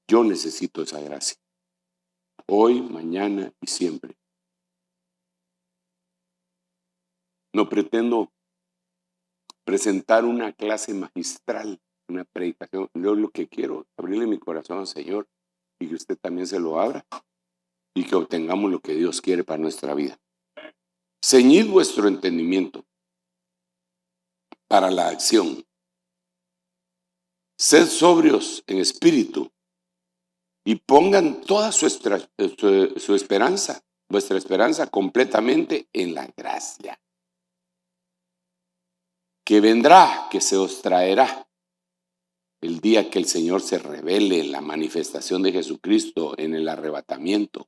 Yo necesito esa gracia. Hoy, mañana y siempre. No pretendo presentar una clase magistral, una predicación. Yo lo que quiero, abrirle mi corazón al Señor y que usted también se lo abra y que obtengamos lo que Dios quiere para nuestra vida. Ceñid vuestro entendimiento para la acción. Sed sobrios en espíritu y pongan toda su esperanza, vuestra esperanza completamente en la gracia que vendrá, que se os traerá el día que el Señor se revele en la manifestación de Jesucristo en el arrebatamiento.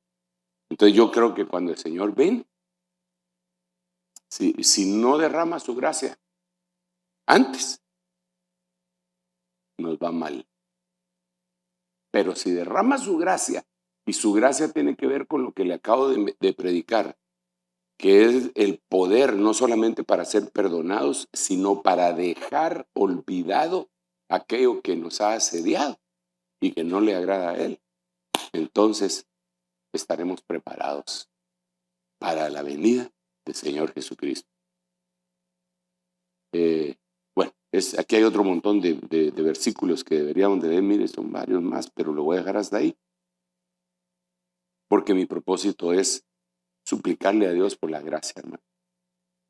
Entonces yo creo que cuando el Señor ven, si no derrama su gracia antes, nos va mal. Pero si derrama su gracia, y su gracia tiene que ver con lo que le acabo de predicar, que es el poder no solamente para ser perdonados, sino para dejar olvidado aquello que nos ha asediado y que no le agrada a Él. Entonces estaremos preparados para la venida del Señor Jesucristo. Bueno, aquí hay otro montón de versículos que deberíamos de leer. Mire, son varios más, pero lo voy a dejar hasta ahí. Porque mi propósito es suplicarle a Dios por la gracia, hermano.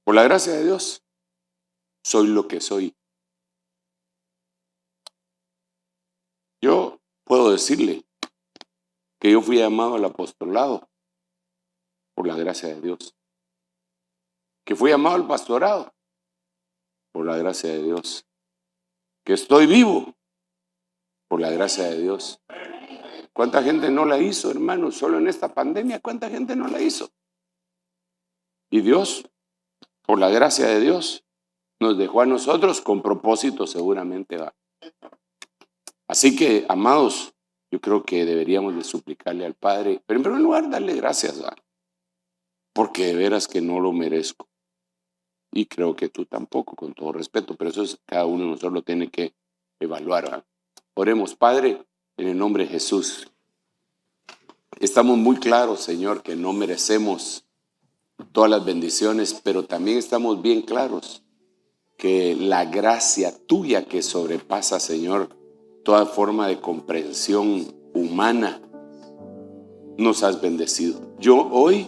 Por la gracia de Dios, soy lo que soy. Yo puedo decirle que yo fui llamado al apostolado por la gracia de Dios. Que fui llamado al pastorado por la gracia de Dios. Que estoy vivo por la gracia de Dios. ¿Cuánta gente no la hizo, hermano? Solo en esta pandemia, ¿cuánta gente no la hizo? Y Dios, por la gracia de Dios, nos dejó a nosotros con propósito seguramente. ¿Va? Así que, amados, yo creo que deberíamos de suplicarle al Padre, pero en primer lugar darle gracias, ¿va? Porque de veras que no lo merezco. Y creo que tú tampoco, con todo respeto, pero eso es, cada uno de nosotros lo tiene que evaluar. ¿Va? Oremos, Padre, en el nombre de Jesús. Estamos muy claros, Señor, que no merecemos todas las bendiciones, pero también estamos bien claros que la gracia tuya que sobrepasa, Señor, toda forma de comprensión humana, nos has bendecido. Yo hoy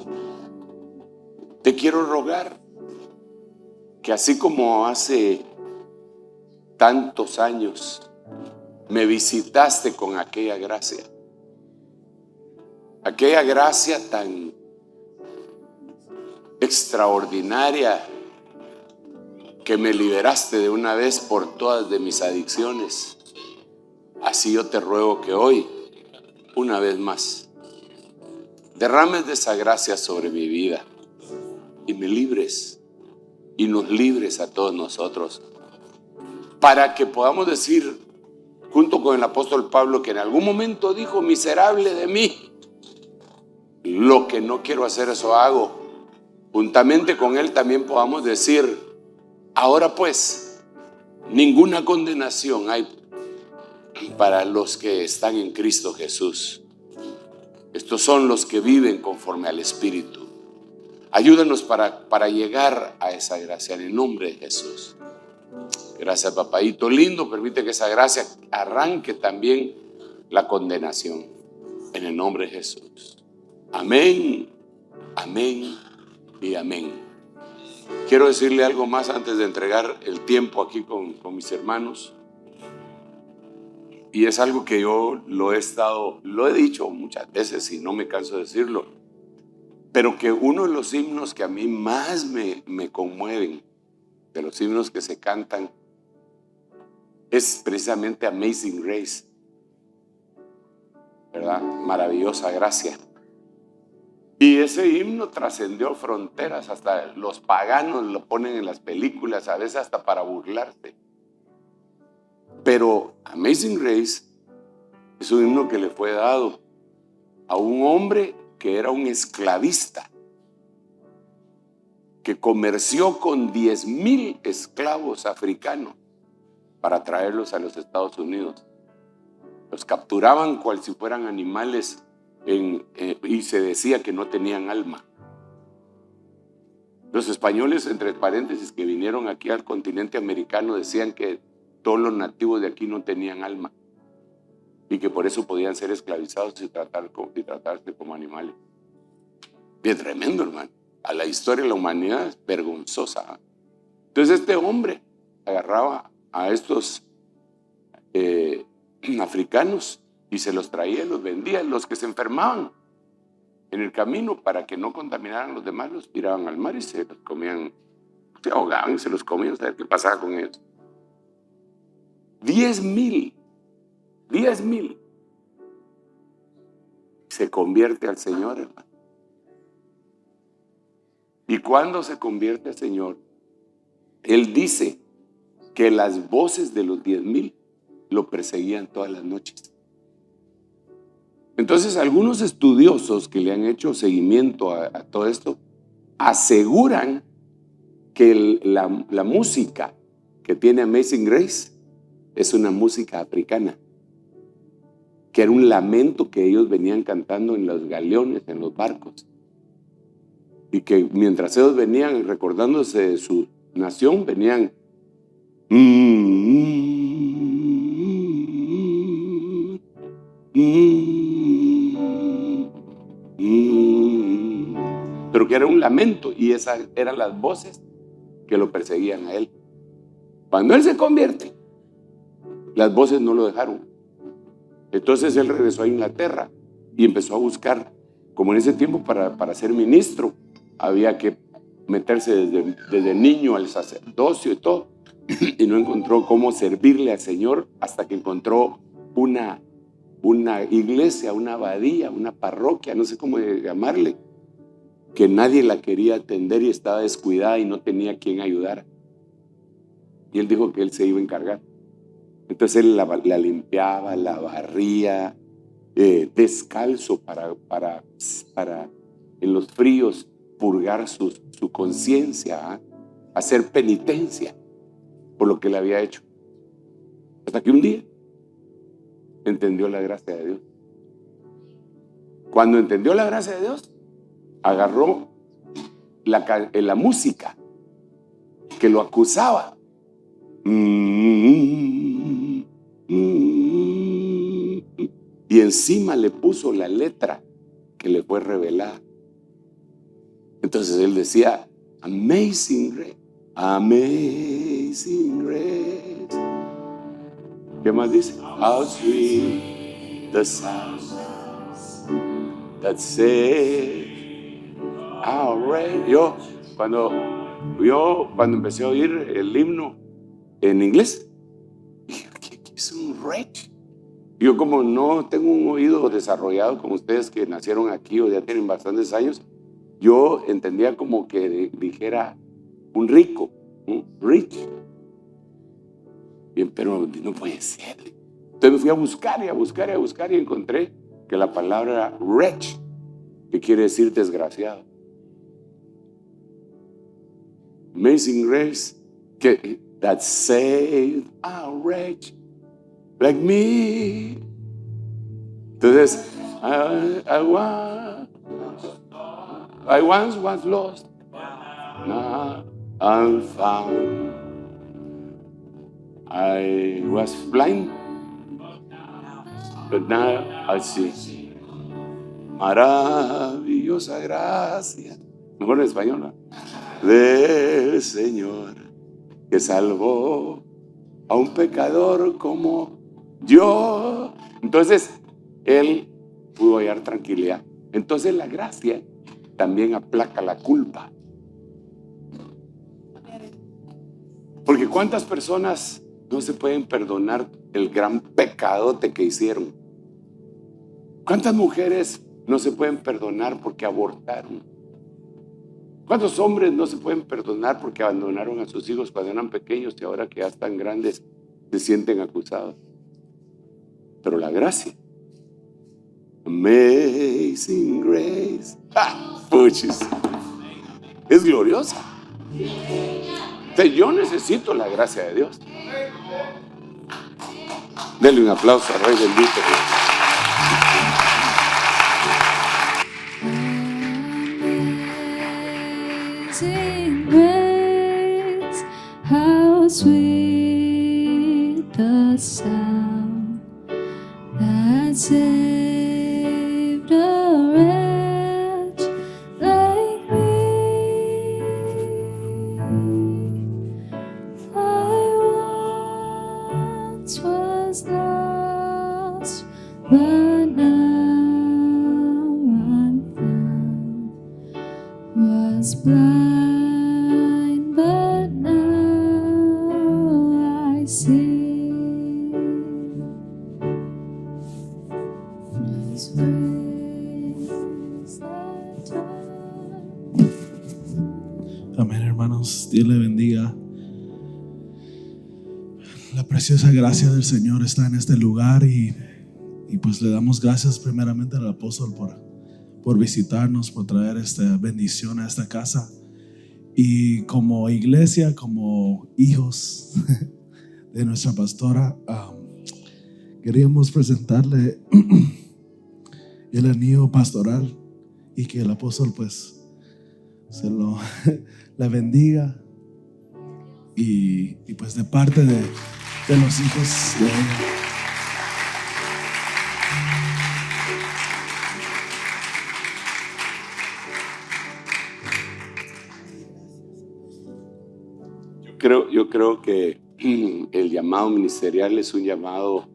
te quiero rogar que así como hace tantos años me visitaste con aquella gracia tan extraordinaria que me liberaste de una vez por todas de mis adicciones. Así yo te ruego que hoy, una vez más, derrames de esa gracia sobre mi vida y me libres y nos libres a todos nosotros para que podamos decir, junto con el apóstol Pablo, que en algún momento dijo, miserable de mí, lo que no quiero hacer eso hago. Juntamente con él también podamos decir, ahora pues, ninguna condenación hay para los que están en Cristo Jesús. Estos son los que viven conforme al Espíritu. Ayúdanos para llegar a esa gracia en el nombre de Jesús. Gracias, papadito lindo. Permite que esa gracia arranque también la condenación en el nombre de Jesús. Amén, amén y amén. Quiero decirle algo más antes de entregar el tiempo aquí con mis hermanos. Y es algo que yo lo he dicho muchas veces y no me canso de decirlo. Pero que uno de los himnos que a mí más me conmueven, de los himnos que se cantan, es precisamente Amazing Grace. ¿verdad? Maravillosa gracia. Y ese himno trascendió fronteras, hasta los paganos lo ponen en las películas, a veces hasta para burlarse. Pero Amazing Grace es un himno que le fue dado a un hombre que era un esclavista, que comerció con 10,000 esclavos africanos para traerlos a los Estados Unidos. Los capturaban cual si fueran animales y se decía que no tenían alma. Los españoles, entre paréntesis, que vinieron aquí al continente americano, decían que todos los nativos de aquí no tenían alma y que por eso podían ser esclavizados y tratarse como animales. Bien tremendo, hermano. A la historia de la humanidad es vergonzosa. Entonces este hombre agarraba a estos africanos y se los traía y los vendía. Los que se enfermaban en el camino, para que no contaminaran a los demás, los tiraban al mar y se los comían, se ahogaban y se los comían, a ver qué pasaba con ellos. 10,000 se convierte al Señor, hermano. Y cuando se convierte al Señor, Él dice que las voces de los 10,000 lo perseguían todas las noches. Entonces, algunos estudiosos que le han hecho seguimiento a todo esto aseguran que la música que tiene Amazing Grace es una música africana, que era un lamento que ellos venían cantando en los galeones, en los barcos, y que mientras ellos venían recordándose de su nación, venían pero que era un lamento, y esas eran las voces que lo perseguían a él. Cuando él se convierte, las voces no lo dejaron. Entonces él regresó a Inglaterra y empezó a buscar, como en ese tiempo para ser ministro había que meterse desde niño al sacerdocio y todo, y no encontró cómo servirle al Señor hasta que encontró una iglesia, una abadía, una parroquia, no sé cómo llamarle, que nadie la quería atender y estaba descuidada y no tenía quien ayudar. Y él dijo que él se iba a encargar. Entonces él la limpiaba, la barría, descalzo para en los fríos purgar su conciencia, hacer penitencia por lo que le había hecho. Hasta que un día entendió la gracia de Dios. Cuando entendió la gracia de Dios, agarró la música que lo acusaba y encima le puso la letra que le fue revelada. Entonces él decía, Amazing Grace, Amazing Grace. ¿Qué más dice? How sweet the sound that saved a wretch. Yo cuando empecé a oír el himno en inglés, dije, ¿qué es un wretch? Yo, como no tengo un oído desarrollado como ustedes que nacieron aquí o ya tienen bastantes años, yo entendía como que dijera un rico, un rich. Bien, pero no puede ser. Entonces me fui a buscar y encontré que la palabra era wretch, que quiere decir desgraciado. Amazing Grace, that saved a wretch like me. Entonces, I once was lost, now I'm found. I was blind, but now I see. Maravillosa gracia, mejor en español, ¿no? Del Señor, que salvó a un pecador como yo. Entonces él pudo hallar tranquilidad. Entonces la gracia también aplaca la culpa. Porque ¿cuántas personas no se pueden perdonar el gran pecadote que hicieron? ¿Cuántas mujeres no se pueden perdonar porque abortaron? ¿Cuántos hombres no se pueden perdonar porque abandonaron a sus hijos cuando eran pequeños y ahora que ya están grandes se sienten acusados? Pero la gracia, Amazing Grace, puchis, es gloriosa. Entonces, yo necesito la gracia de Dios. Denle un aplauso al Rey bendito. Amazing grace, how sweet the sound that saved a wretch like me. I once was lost, but now I'm found. Was blind, but now I see. His grace that taught. Amén, hermanos. Dios le bendiga. La preciosa gracia del Señor está en este lugar y pues le damos gracias primeramente al apóstol por visitarnos, por traer esta bendición a esta casa. Y como iglesia, como hijos de nuestra pastora, queríamos presentarle el anillo pastoral y que el apóstol pues se lo la bendiga y pues de parte de los hijos de ella. Yo creo que el llamado ministerial es un llamado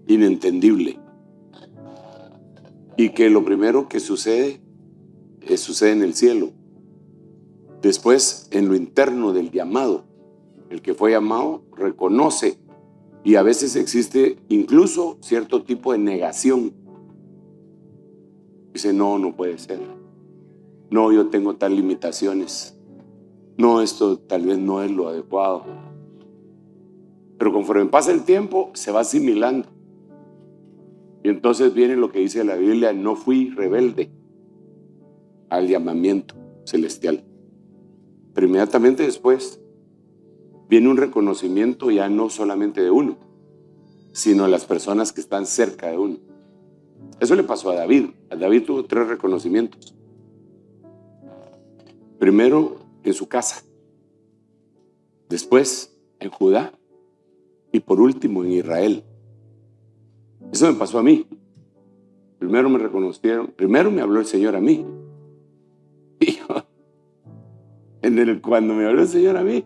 inentendible, y que lo primero que sucede en el cielo. Después, en lo interno del llamado, el que fue llamado reconoce, y a veces existe incluso cierto tipo de negación. Dice, no puede ser. No, yo tengo tal limitaciones. No, esto tal vez no es lo adecuado. Pero conforme pasa el tiempo, se va asimilando. Y entonces viene lo que dice la Biblia: no fui rebelde al llamamiento celestial. Pero inmediatamente después viene un reconocimiento, ya no solamente de uno, sino de las personas que están cerca de uno. Eso le pasó a David. David tuvo 3 reconocimientos. Primero en su casa, después en Judá y por último en Israel. Eso me pasó a mí. Primero me reconocieron, primero me habló el Señor a mí. Y yo, cuando me habló el Señor a mí,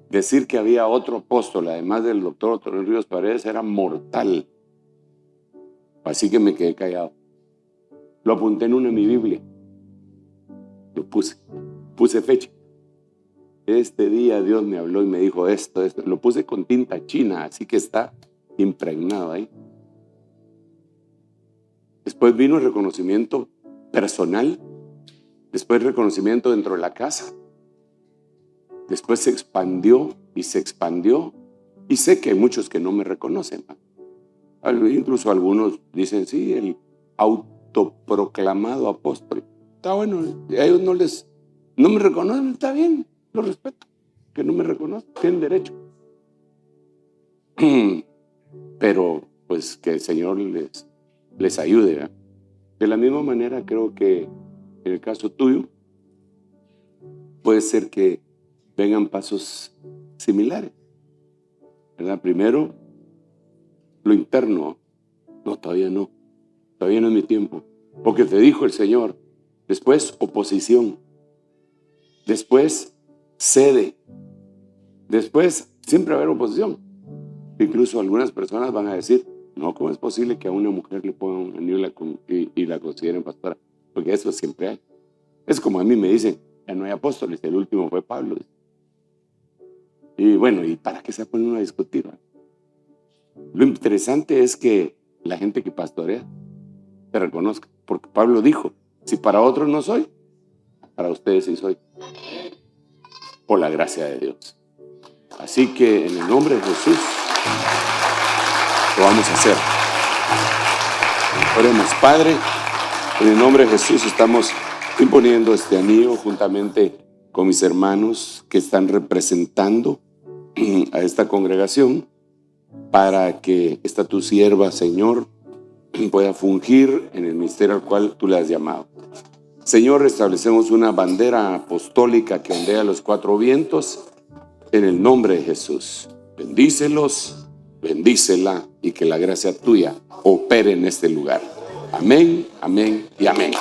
decir que había otro apóstol, además del doctor Otto Ríos Paredes, era mortal. Así que me quedé callado. Lo apunté en mi Biblia. Lo puse fecha. Este día Dios me habló y me dijo esto. Lo puse con tinta china, así que está impregnado ahí. Después vino el reconocimiento personal. Después el reconocimiento dentro de la casa. Después se expandió y se expandió. Y sé que hay muchos que no me reconocen. Incluso algunos dicen, sí, el autoproclamado apóstol. Está bueno, a ellos no me reconocen, está bien, lo respeto. Que no me reconocen, tienen derecho. Pero pues que el Señor les ayude, ¿verdad? De la misma manera creo que en el caso tuyo puede ser que vengan pasos similares, ¿verdad? Primero lo interno. No, todavía no es mi tiempo, porque te dijo el Señor. Después oposición, después cede, después siempre va a haber oposición. Incluso algunas personas van a decir, no, ¿cómo es posible que a una mujer le pongan un anillo y la consideren pastora? Porque eso siempre hay. Es como a mí me dicen, ya no hay apóstoles, el último fue Pablo. Y bueno, ¿y para qué se ponen a discutir? Lo interesante es que la gente que pastorea te reconozca. Porque Pablo dijo, si para otros no soy, para ustedes sí soy. Por la gracia de Dios. Así que en el nombre de Jesús lo vamos a hacer. Oremos. Padre, en el nombre de Jesús estamos imponiendo este anillo juntamente con mis hermanos que están representando a esta congregación para que esta tu sierva, Señor, pueda fungir en el ministerio al cual tú le has llamado. Señor, establecemos una bandera apostólica que ondea los cuatro vientos en el nombre de Jesús. Bendícelos, bendícela y que la gracia tuya opere en este lugar. Amén, amén y amén.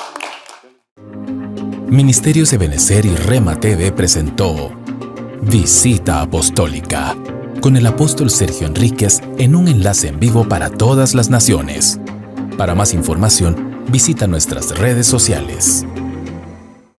Ministerios Ebenecer y Rema TV presentó Visita Apostólica con el apóstol Sergio Enríquez en un enlace en vivo para todas las naciones. Para más información, visita nuestras redes sociales.